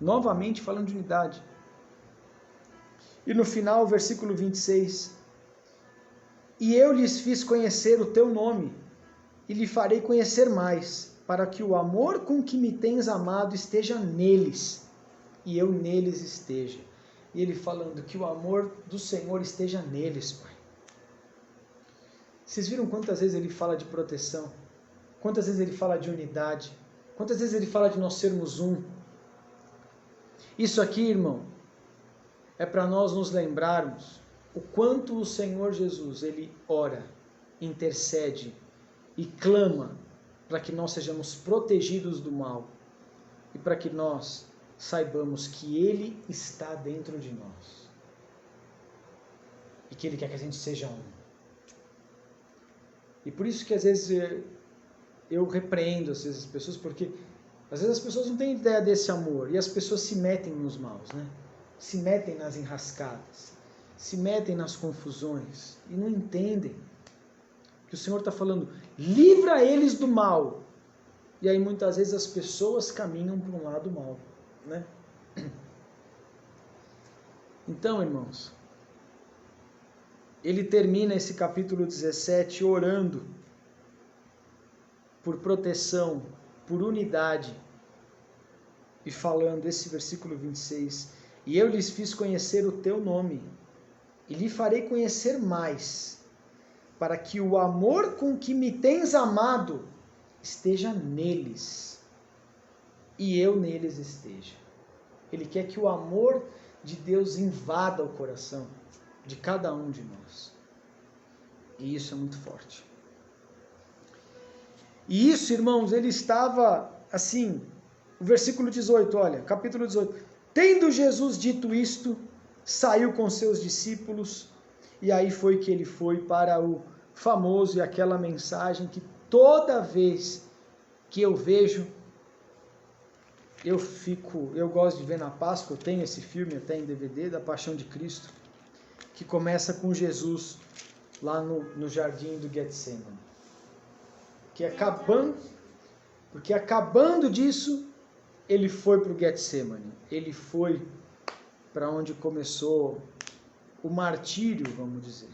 Speaker 1: Novamente falando de unidade. E no final, versículo 26. E eu lhes fiz conhecer o teu nome, e lhe farei conhecer mais, para que o amor com que me tens amado esteja neles, e eu neles esteja. E ele falando que o amor do Senhor esteja neles, Pai. Vocês viram quantas vezes ele fala de proteção? Quantas vezes ele fala de unidade? Quantas vezes ele fala de nós sermos um? Isso aqui, irmão, é para nós nos lembrarmos o quanto o Senhor Jesus, ele ora, intercede e clama para que nós sejamos protegidos do mal e para que nós saibamos que ele está dentro de nós. e que Ele quer que a gente seja um. E por isso que às vezes eu repreendo às vezes, as pessoas, porque às vezes as pessoas não têm ideia desse amor e as pessoas se metem nos maus, né? Se metem nas enrascadas, se metem nas confusões e não entendem que o Senhor está falando, livra eles do mal. E aí muitas vezes as pessoas caminham para um lado mal, né? Então, irmãos, ele termina esse capítulo 17 orando por proteção, por unidade, e falando esse versículo 26, e eu lhes fiz conhecer o teu nome, e lhe farei conhecer mais, para que o amor com que me tens amado esteja neles, e eu neles esteja. Ele quer que o amor de Deus invada o coração de cada um de nós. E isso é muito forte. E isso, irmãos, ele estava assim, o versículo 18, olha, capítulo 18. Tendo Jesus dito isto, saiu com seus discípulos, e aí foi que ele foi para o famoso e aquela mensagem que toda vez que eu vejo, eu gosto de ver na Páscoa, eu tenho esse filme até em DVD, da Paixão de Cristo, que começa com Jesus lá no jardim do Getsemane. Porque acabando disso, ele foi para o Getsemane. Ele foi para onde começou o martírio, vamos dizer.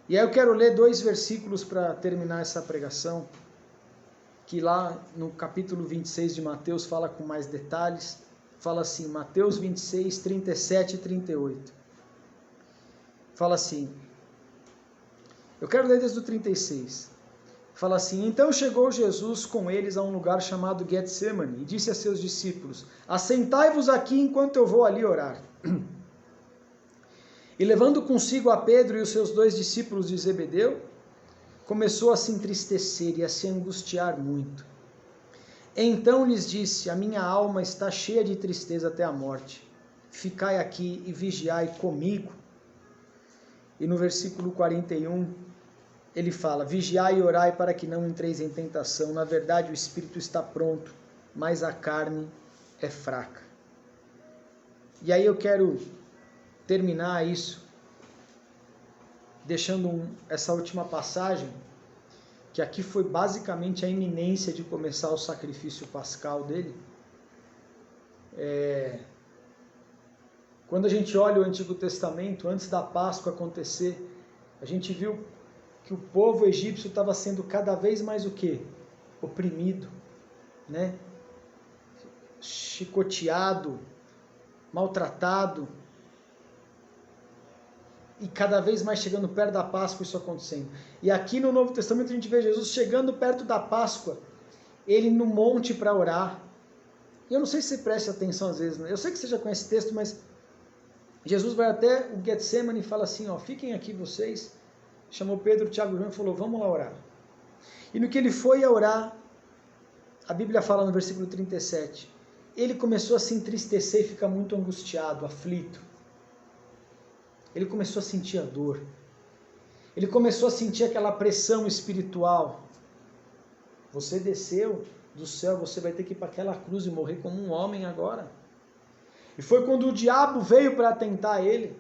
Speaker 1: E aí eu quero ler 2 versículos para terminar essa pregação, que lá no capítulo 26 de Mateus fala com mais detalhes. Fala assim, Mateus 26, 37 e 38. Fala assim, eu quero ler desde o 36. Fala assim, então chegou Jesus com eles a um lugar chamado Getsemane e disse a seus discípulos, assentai-vos aqui enquanto eu vou ali orar. E levando consigo a Pedro e os seus 2 discípulos de Zebedeu, começou a se entristecer e a se angustiar muito. Então lhes disse, a minha alma está cheia de tristeza até a morte. Ficai aqui e vigiai comigo. E no versículo 41, ele fala, vigiai e orai para que não entreis em tentação. Na verdade, o espírito está pronto, mas a carne é fraca. E aí eu quero terminar isso, deixando essa última passagem, que aqui foi basicamente a iminência de começar o sacrifício pascal dele. Quando a gente olha o Antigo Testamento, antes da Páscoa acontecer, a gente viu que o povo egípcio estava sendo cada vez mais o quê? Oprimido, né? Chicoteado, maltratado, e cada vez mais chegando perto da Páscoa isso acontecendo. E aqui no Novo Testamento a gente vê Jesus chegando perto da Páscoa, ele no monte para orar. E eu não sei se você presta atenção às vezes, né? Eu sei que você já conhece esse texto, mas Jesus vai até o Getsemane e fala assim, ó, fiquem aqui vocês. Chamou Pedro, Tiago e João e falou, vamos lá orar. E no que ele foi a orar, a Bíblia fala no versículo 37, ele começou a se entristecer e ficar muito angustiado, aflito. Ele começou a sentir a dor. Ele começou a sentir aquela pressão espiritual. Você desceu do céu, você vai ter que ir para aquela cruz e morrer como um homem agora. E foi quando o diabo veio para tentar ele,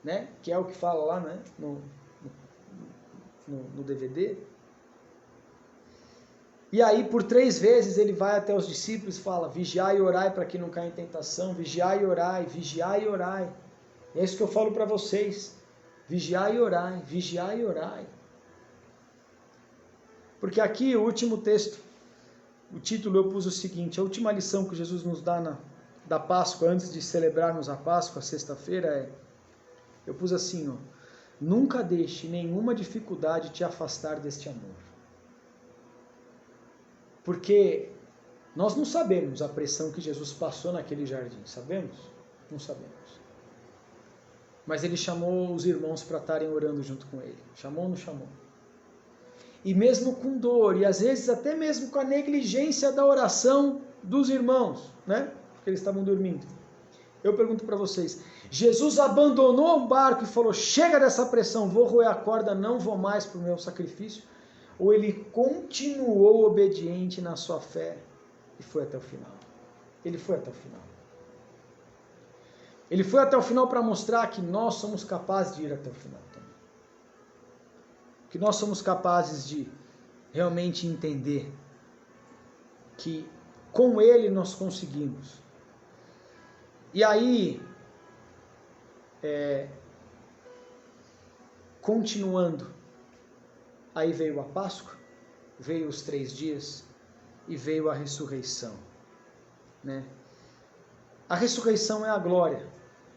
Speaker 1: né? Que é o que fala lá, né? No DVD. E aí por 3 vezes ele vai até os discípulos e fala, vigiai e orai para que não caia em tentação, vigiai e orai, vigiai e orai. E é isso que eu falo para vocês, vigiai e orai, vigiai e orai. Porque aqui o último texto, o título eu pus o seguinte, a última lição que Jesus nos dá da Páscoa, antes de celebrarmos a Páscoa, sexta-feira, eu pus assim, ó, nunca deixe nenhuma dificuldade te afastar deste amor. Porque nós não sabemos a pressão que Jesus passou naquele jardim, sabemos? Não sabemos. Mas ele chamou os irmãos para estarem orando junto com ele. Chamou ou não chamou? E mesmo com dor, e às vezes até mesmo com a negligência da oração dos irmãos, né? Porque eles estavam dormindo. Eu pergunto para vocês, Jesus abandonou o barco e falou, chega dessa pressão, vou roer a corda, não vou mais para o meu sacrifício? Ou ele continuou obediente na sua fé e foi até o final? Ele foi até o final. Ele foi até o final para mostrar que nós somos capazes de ir até o final também. Que nós somos capazes de realmente entender que com Ele nós conseguimos. E aí, continuando, aí veio a Páscoa, veio os 3 dias e veio a ressurreição, né? A ressurreição é a glória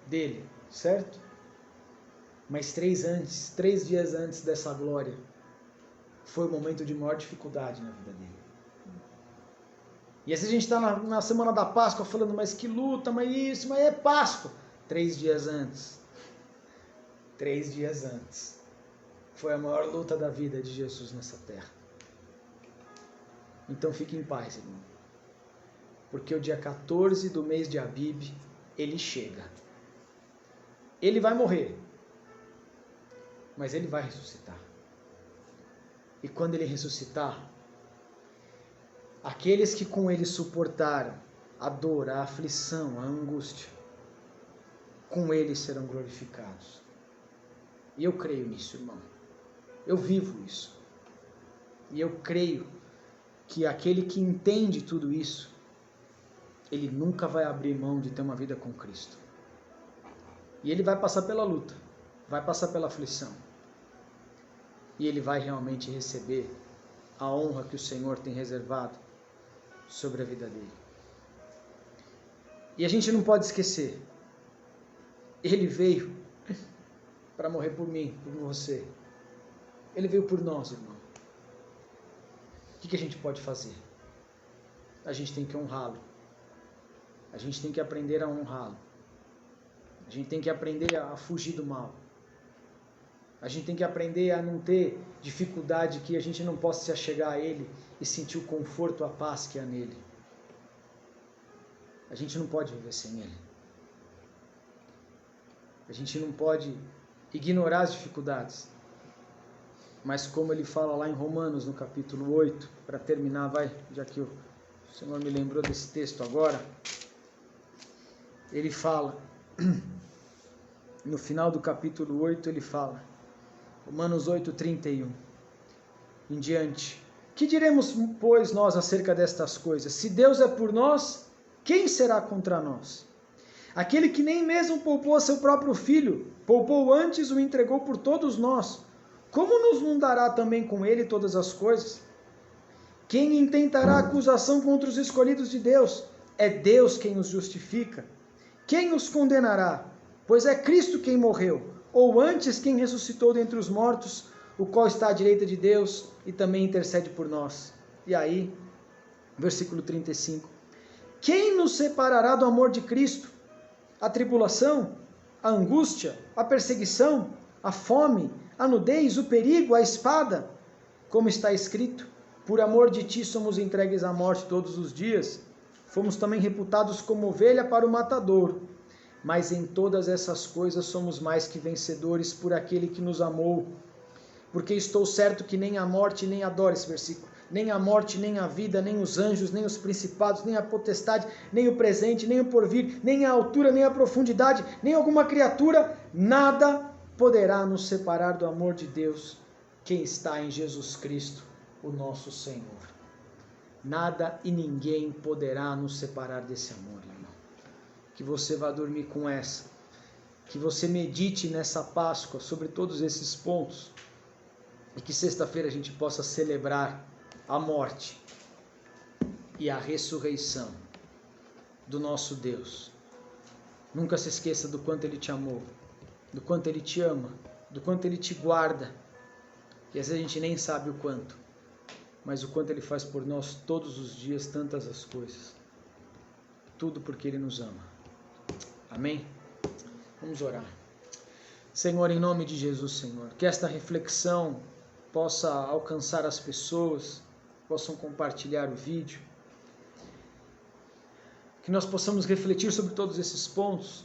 Speaker 1: dele, certo? Mas 3 dias antes dessa glória, foi o momento de maior dificuldade na vida dele. E às vezes a gente está na semana da Páscoa falando, mas que luta, mas isso, mas é Páscoa. 3 dias antes. 3 dias antes. Foi a maior luta da vida de Jesus nessa terra. Então fique em paz, irmão. Porque o dia 14 do mês de Abib, ele chega. Ele vai morrer. Mas ele vai ressuscitar. E quando ele ressuscitar, aqueles que com ele suportaram a dor, a aflição, a angústia, com ele serão glorificados. E eu creio nisso, irmão. Eu vivo isso. E eu creio que aquele que entende tudo isso, ele nunca vai abrir mão de ter uma vida com Cristo. E ele vai passar pela luta, vai passar pela aflição. E ele vai realmente receber a honra que o Senhor tem reservado sobre a vida dele. E a gente não pode esquecer, ele veio para morrer por mim, por você. Ele veio por nós, irmão. O que a gente pode fazer? A gente tem que honrá-lo. A gente tem que aprender a honrá-lo. A gente tem que aprender a fugir do mal. A gente tem que aprender a não ter dificuldade, que a gente não possa se achegar a ele e sentir o conforto, a paz que há nele. A gente não pode viver sem ele. A gente não pode ignorar as dificuldades. Mas como ele fala lá em Romanos, no capítulo 8, para terminar, já que o Senhor me lembrou desse texto agora, ele fala, no final do capítulo 8, ele fala, Romanos 8, 31, em diante, que diremos, pois, nós acerca destas coisas? Se Deus é por nós, quem será contra nós? Aquele que nem mesmo poupou a seu próprio filho, poupou antes, o entregou por todos nós, como nos não dará também com ele todas as coisas? Quem intentará acusação contra os escolhidos de Deus? É Deus quem os justifica. Quem os condenará? Pois é Cristo quem morreu, ou antes quem ressuscitou dentre os mortos, o qual está à direita de Deus e também intercede por nós. E aí, versículo 35. Quem nos separará do amor de Cristo? A tribulação, a angústia, a perseguição, a fome, a nudez, o perigo, a espada? Como está escrito, por amor de ti somos entregues à morte todos os dias, fomos também reputados como ovelha para o matador, mas em todas essas coisas somos mais que vencedores por aquele que nos amou, porque estou certo que nem a morte, nem adoro esse versículo, nem a morte, nem a vida, nem os anjos, nem os principados, nem a potestade, nem o presente, nem o porvir, nem a altura, nem a profundidade, nem alguma criatura, nada poderá nos separar do amor de Deus, quem está em Jesus Cristo, o nosso Senhor. Nada e ninguém poderá nos separar desse amor, irmão. Que você vá dormir com essa. Que você medite nessa Páscoa sobre todos esses pontos. E que sexta-feira a gente possa celebrar a morte e a ressurreição do nosso Deus. Nunca se esqueça do quanto Ele te amou, do quanto Ele te ama, do quanto Ele te guarda. E às vezes a gente nem sabe o quanto, mas o quanto Ele faz por nós todos os dias tantas as coisas. Tudo porque Ele nos ama. Amém? Vamos orar. Senhor, em nome de Jesus, Senhor, que esta reflexão possa alcançar as pessoas, possam compartilhar o vídeo. que nós possamos refletir sobre todos esses pontos,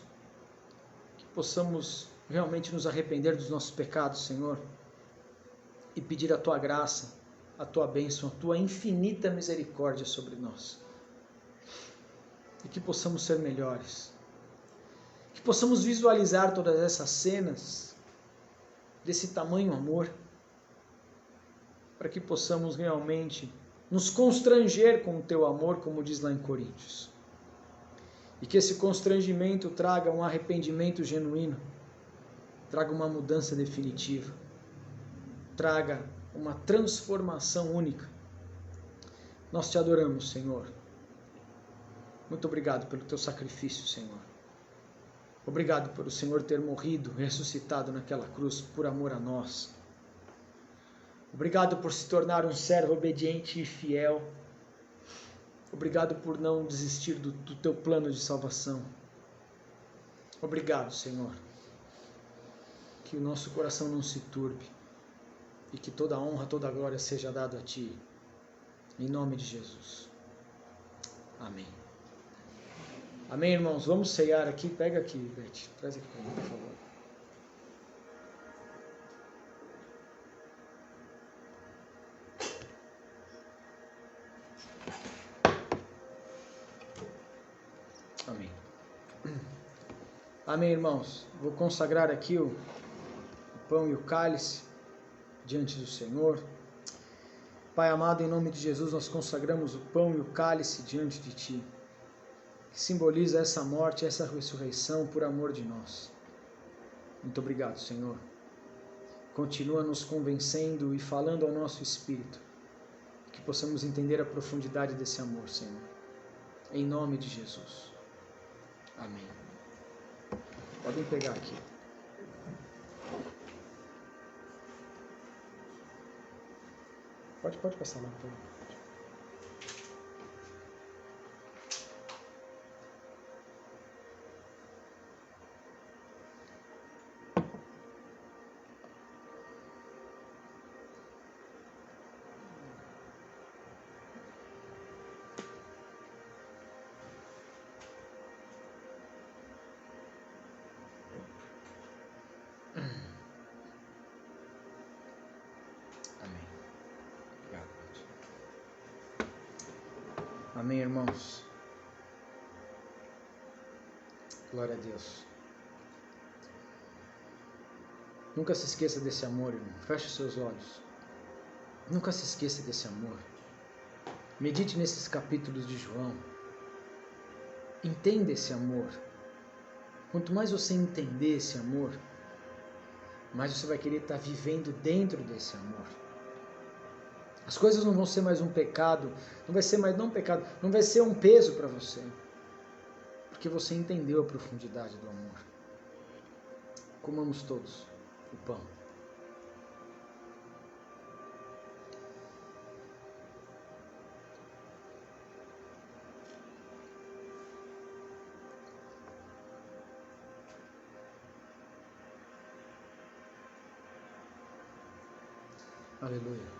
Speaker 1: que possamos realmente nos arrepender dos nossos pecados, Senhor, e pedir a Tua graça, a Tua bênção, a Tua infinita misericórdia sobre nós. E que possamos ser melhores. Que possamos visualizar todas essas cenas desse tamanho amor, para que possamos realmente nos constranger com o Teu amor, como diz lá em Coríntios. E que esse constrangimento traga um arrependimento genuíno, traga uma mudança definitiva, traga uma transformação única. Nós Te adoramos, Senhor. Muito obrigado pelo Teu sacrifício, Senhor. Obrigado por o Senhor ter morrido, ressuscitado naquela cruz por amor a nós. Obrigado por se tornar um servo obediente e fiel. Obrigado por não desistir do Teu plano de salvação. Obrigado, Senhor. Que o nosso coração não se turbe e que toda a honra, toda a glória seja dada a Ti. Em nome de Jesus. Amém. Amém, irmãos? Vamos ceiar aqui. Pega aqui, Beth. Traz aqui para mim, por favor. Amém. Amém, irmãos? Vou consagrar aqui o pão e o cálice diante do Senhor. Pai amado, em nome de Jesus, nós consagramos o pão e o cálice diante de Ti, que simboliza essa morte, essa ressurreição por amor de nós. Muito obrigado, Senhor. Continua nos convencendo e falando ao nosso espírito, que possamos entender a profundidade desse amor, Senhor. Em nome de Jesus. Amém. Podem pegar aqui. Pode passar lá, por favor. Amém, irmãos? Glória a Deus. Nunca se esqueça desse amor, irmão. Feche os seus olhos. Nunca se esqueça desse amor. Medite nesses capítulos de João. Entenda esse amor. Quanto mais você entender esse amor, mais você vai querer estar vivendo dentro desse amor. As coisas não vão ser mais um pecado, não vai ser mais não um pecado, não vai ser um peso para você, porque você entendeu a profundidade do amor. Comamos todos o pão. Aleluia.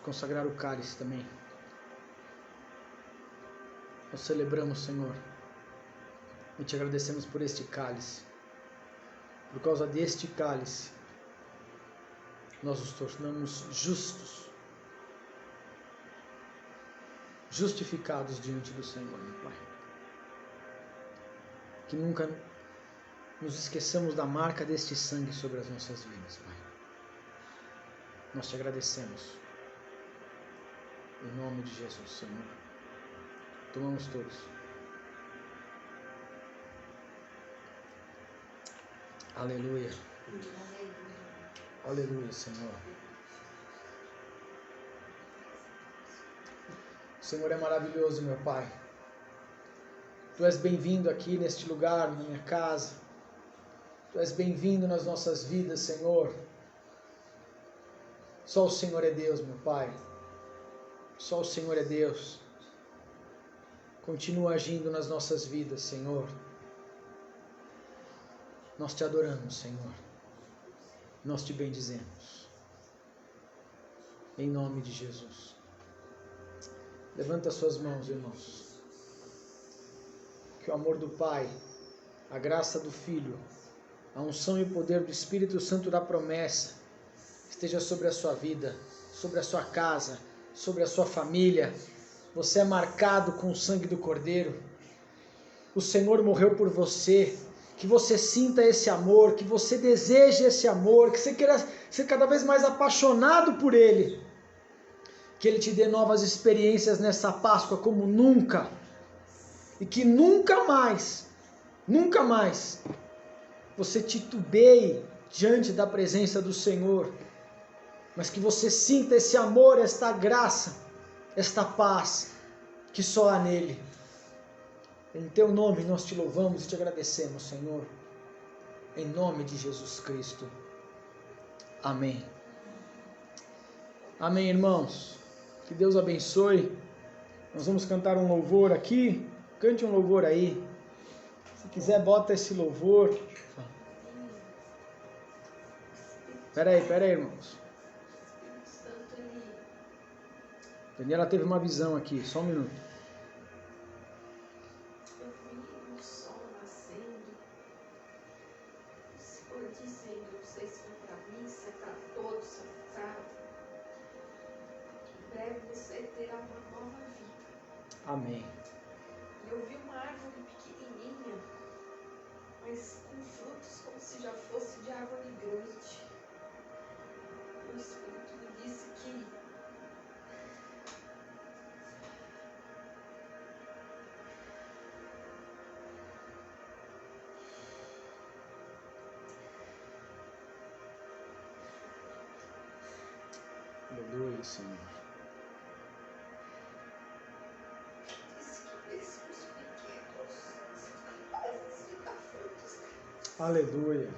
Speaker 1: Consagrar o cálice também. Nós celebramos, Senhor, e te agradecemos por este cálice. Por causa deste cálice, nós nos tornamos justos, justificados diante do Senhor, meu Pai. Que nunca nos esqueçamos da marca deste sangue sobre as nossas vidas, Pai. Nós te agradecemos. Em nome de Jesus, Senhor. Tomamos todos. Aleluia. Aleluia, Senhor. O Senhor é maravilhoso, meu Pai. Tu és bem-vindo aqui neste lugar, na minha casa. Tu és bem-vindo nas nossas vidas, Senhor. Só o Senhor é Deus, meu Pai. Só o Senhor é Deus. Continua agindo nas nossas vidas, Senhor. Nós te adoramos, Senhor. Nós te bendizemos. Em nome de Jesus. Levanta suas mãos, irmãos. Que o amor do Pai, a graça do Filho, a unção e o poder do Espírito Santo da promessa esteja sobre a sua vida, sobre a sua casa, sobre a sua família. Você é marcado com o sangue do Cordeiro. O Senhor morreu por você. Que você sinta esse amor, que você deseje esse amor, que você queira ser cada vez mais apaixonado por Ele. Que Ele te dê novas experiências nessa Páscoa como nunca. E que nunca mais você titubeie diante da presença do Senhor. Mas que você sinta esse amor, esta graça, esta paz que só há nele. Em teu nome nós te louvamos e te agradecemos, Senhor. Em nome de Jesus Cristo. Amém. Amém, irmãos. Que Deus abençoe. Nós vamos cantar um louvor aqui. Cante um louvor aí. Se quiser, bota esse louvor. Espera aí, irmãos. Daniela teve uma visão aqui. Só um minuto. Amém.
Speaker 2: E eu vi uma árvore pequenininha, mas com frutos como se já fosse de árvore grande. O Espírito me disse que
Speaker 1: Aleluia, Senhor. Aleluia.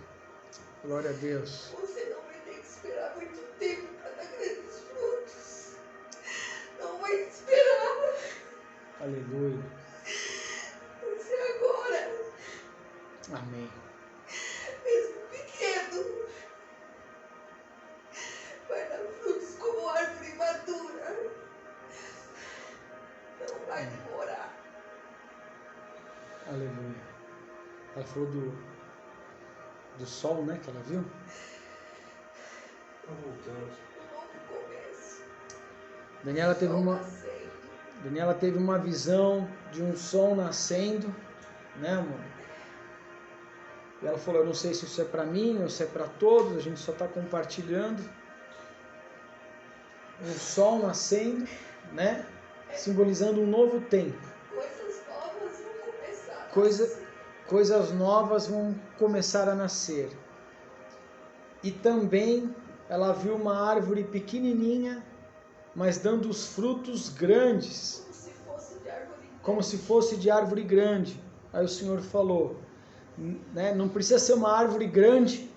Speaker 1: Glória a Deus.
Speaker 2: Você não vai ter que esperar muito tempo para dar grandes frutos. Não vai esperar.
Speaker 1: Aleluia.
Speaker 2: Você agora,
Speaker 1: Amém.
Speaker 2: mesmo pequeno, vai dar frutos como árvore madura. Não vai demorar.
Speaker 1: Aleluia. Ela falou do sol, né, que ela viu? Daniela teve uma visão de um sol nascendo, né, amor? E ela falou, eu não sei se isso é para mim ou se é para todos, a gente só está compartilhando. Um sol nascendo, né, simbolizando um novo tempo.
Speaker 2: Coisas novas vão começar.
Speaker 1: Coisas novas vão começar a nascer. E também ela viu uma árvore pequenininha, mas dando os frutos grandes. Como se fosse de árvore grande. Aí o Senhor falou, né, não precisa ser uma árvore grande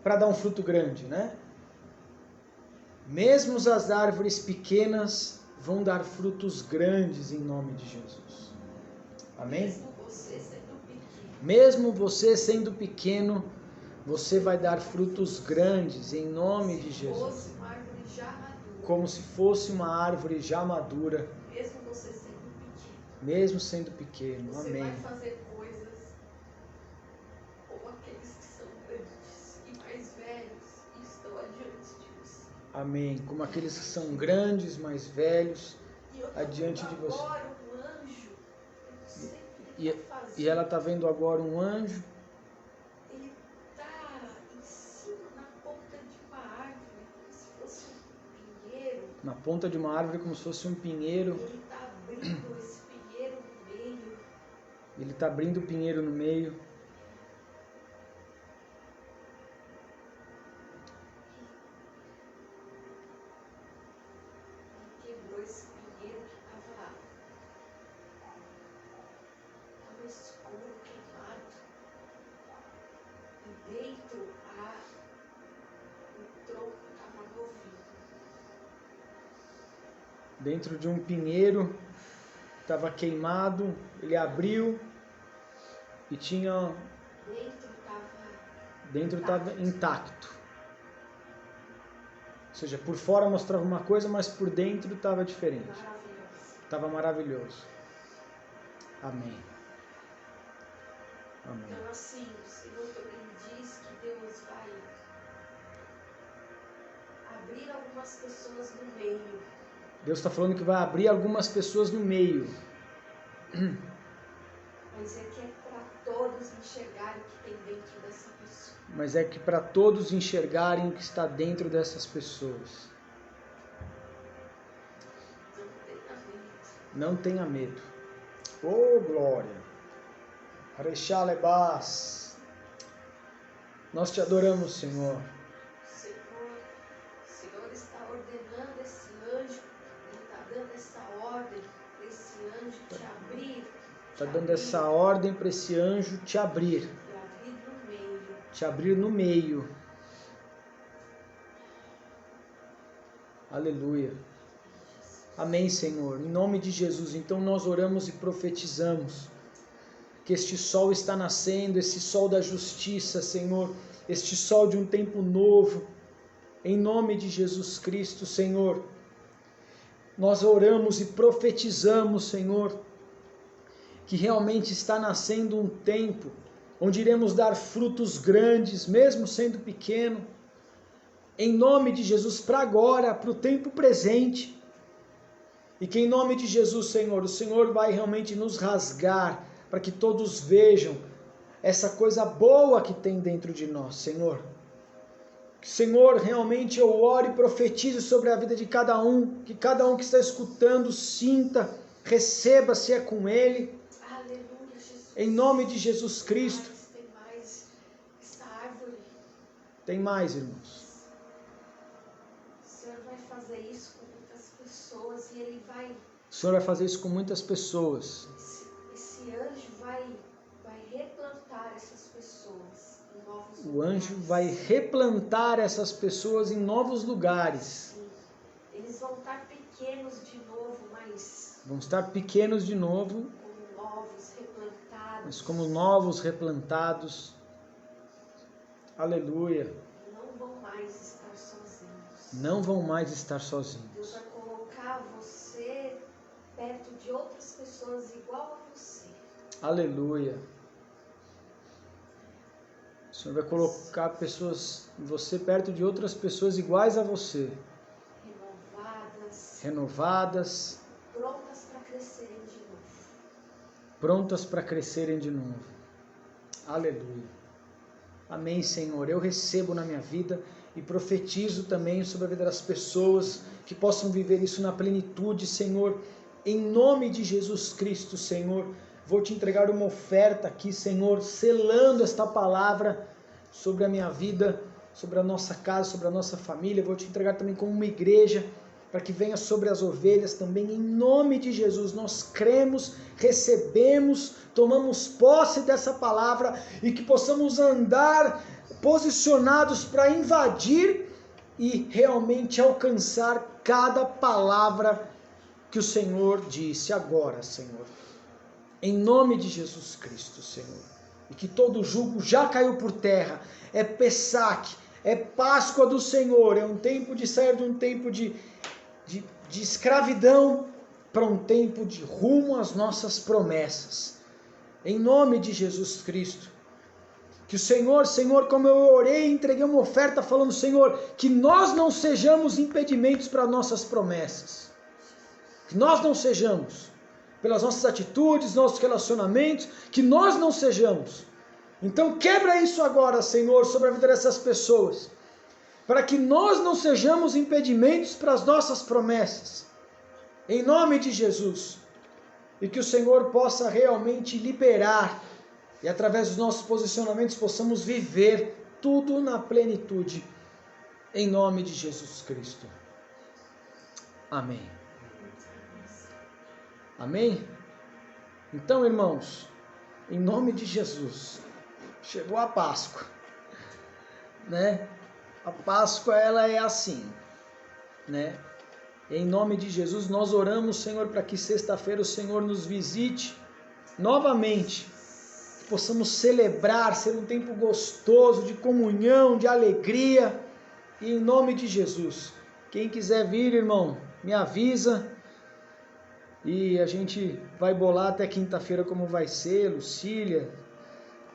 Speaker 1: para dar um fruto grande, né? Mesmo as árvores pequenas vão dar frutos grandes em nome de Jesus. Amém? Mesmo você sendo pequeno, você vai dar frutos grandes em nome de Jesus. Como se fosse uma árvore já madura.
Speaker 2: Mesmo você sendo pequeno.
Speaker 1: Mesmo sendo pequeno.
Speaker 2: Você
Speaker 1: amém.
Speaker 2: vai fazer coisas como aqueles que são grandes e mais velhos e estão adiante de você.
Speaker 1: Amém. Como aqueles que são grandes, mais velhos, adiante de você.
Speaker 2: Agora um anjo,
Speaker 1: e ela está vendo agora um anjo.
Speaker 2: Ele está em cima, na ponta de uma árvore, como se fosse um pinheiro.
Speaker 1: Na ponta de uma árvore, como se fosse um pinheiro.
Speaker 2: Ele está abrindo esse pinheiro no meio.
Speaker 1: Ele está abrindo o pinheiro no meio.
Speaker 2: E quebrou esse pinheiro que estava escuro, queimado. E dentro o tronco estava novinho.
Speaker 1: Dentro de um pinheiro, estava queimado, ele abriu e tinha... Dentro estava intacto. Ou seja, por fora mostrava uma coisa, mas por dentro estava diferente. Estava maravilhoso. Amém. Amém.
Speaker 2: Então, assim, o Senhor também diz que Deus vai abrir algumas pessoas no meio.
Speaker 1: Deus está falando que vai abrir algumas pessoas no meio.
Speaker 2: Mas é que é para todos enxergarem o que tem dentro dessa pessoa.
Speaker 1: Mas é que para todos enxergarem o que está dentro dessas pessoas.
Speaker 2: Não tenha medo.
Speaker 1: Não tenha medo. Oh, glória. Arechalebás. Nós te adoramos, Senhor.
Speaker 2: O Senhor está ordenando esse anjo, Ele está dando essa ordem para esse anjo te abrir.
Speaker 1: Está dando essa ordem para esse anjo te abrir.
Speaker 2: E abrir no meio.
Speaker 1: Te abrir no meio. Aleluia. Amém, Senhor. Em nome de Jesus. Então nós oramos e profetizamos que este sol está nascendo, esse sol da justiça, Senhor, este sol de um tempo novo, em nome de Jesus Cristo, Senhor. Nós oramos e profetizamos, Senhor, que realmente está nascendo um tempo onde iremos dar frutos grandes, mesmo sendo pequeno, em nome de Jesus, para agora, para o tempo presente, e que em nome de Jesus, Senhor, o Senhor vai realmente nos rasgar, para que todos vejam essa coisa boa que tem dentro de nós, Senhor. Senhor, realmente eu oro e profetizo sobre a vida de cada um, que cada um que está escutando sinta, receba, se é com Ele.
Speaker 2: Aleluia, Jesus.
Speaker 1: Em nome de Jesus Cristo.
Speaker 2: Tem mais essa árvore.
Speaker 1: Tem mais, irmãos.
Speaker 2: O Senhor vai fazer isso com muitas pessoas e Ele vai...
Speaker 1: O Senhor vai fazer isso com muitas pessoas.
Speaker 2: Esse anjo vai replantar essas pessoas em novos lugares.
Speaker 1: O anjo vai replantar essas pessoas em novos lugares.
Speaker 2: Sim. Eles vão estar pequenos de novo, mas...
Speaker 1: Vão estar pequenos de novo,
Speaker 2: como novos, replantados.
Speaker 1: mas como novos replantados. Aleluia.
Speaker 2: Não vão mais estar sozinhos.
Speaker 1: Não vão mais estar sozinhos.
Speaker 2: Deus vai colocar você perto de outras pessoas igual a você.
Speaker 1: Aleluia. O Senhor vai colocar você perto de outras pessoas iguais a você. Renovadas.
Speaker 2: Prontas para crescerem de novo.
Speaker 1: Prontas para crescerem de novo. Aleluia. Amém, Senhor. Eu recebo na minha vida e profetizo também sobre a vida das pessoas que possam viver isso na plenitude, Senhor. Em nome de Jesus Cristo, Senhor. Vou te entregar uma oferta aqui, Senhor, selando esta palavra sobre a minha vida, sobre a nossa casa, sobre a nossa família. Vou te entregar também como uma igreja, para que venha sobre as ovelhas também, em nome de Jesus. Nós cremos, recebemos, tomamos posse dessa palavra e que possamos andar posicionados para invadir e realmente alcançar cada palavra que o Senhor disse agora, Senhor. Em nome de Jesus Cristo, Senhor. E que todo jugo já caiu por terra. É Pessaque, é Páscoa do Senhor. É um tempo de sair de um tempo de escravidão para um tempo de rumo às nossas promessas. Em nome de Jesus Cristo. Que o Senhor, como eu orei, entreguei uma oferta falando, Senhor, que nós não sejamos impedimentos para nossas promessas. Que nós não sejamos. Pelas nossas atitudes, nossos relacionamentos, que nós não sejamos. Então quebra isso agora, Senhor, sobre a vida dessas pessoas, para que nós não sejamos impedimentos para as nossas promessas, em nome de Jesus, e que o Senhor possa realmente liberar, e através dos nossos posicionamentos possamos viver tudo na plenitude, em nome de Jesus Cristo. Amém. Amém? Então, irmãos, em nome de Jesus, chegou a Páscoa, né? A Páscoa, ela é assim, né? Em nome de Jesus, nós oramos, Senhor, para que sexta-feira o Senhor nos visite novamente, que possamos celebrar, ser um tempo gostoso, de comunhão, de alegria, e em nome de Jesus. Quem quiser vir, irmão, me avisa. E a gente vai bolar até quinta-feira como vai ser, Lucília,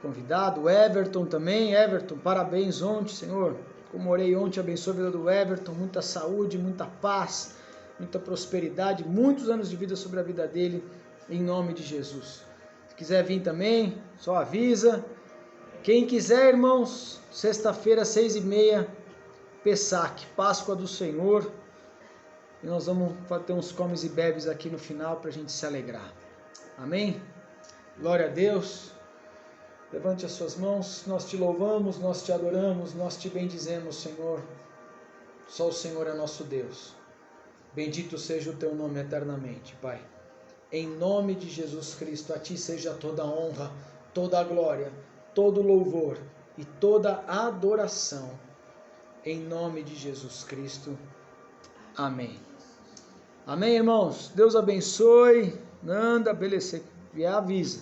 Speaker 1: convidado. O Everton também. Everton, parabéns ontem, Senhor. Como orei ontem, abençoe a vida do Everton. Muita saúde, muita paz, muita prosperidade, muitos anos de vida sobre a vida dele, em nome de Jesus. Se quiser vir também, só avisa. Quem quiser, irmãos, sexta-feira, 6h30, Pessac, Páscoa do Senhor. E nós vamos ter uns comes e bebes aqui no final para a gente se alegrar. Amém? Glória a Deus. Levante as suas mãos. Nós te louvamos, nós te adoramos, nós te bendizemos, Senhor. Só o Senhor é nosso Deus. Bendito seja o teu nome eternamente, Pai. Em nome de Jesus Cristo, a ti seja toda a honra, toda a glória, todo o louvor e toda a adoração. Em nome de Jesus Cristo. Amém. Amém, irmãos? Deus abençoe. Nanda, beleza, avisa.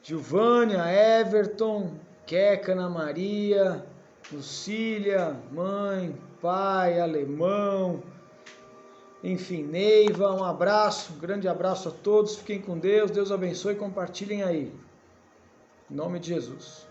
Speaker 1: Gilvânia, Everton, Queca, Ana Maria, Lucília, mãe, pai, alemão, enfim, Neiva, um abraço, um grande abraço a todos, fiquem com Deus, Deus abençoe e compartilhem aí. Em nome de Jesus.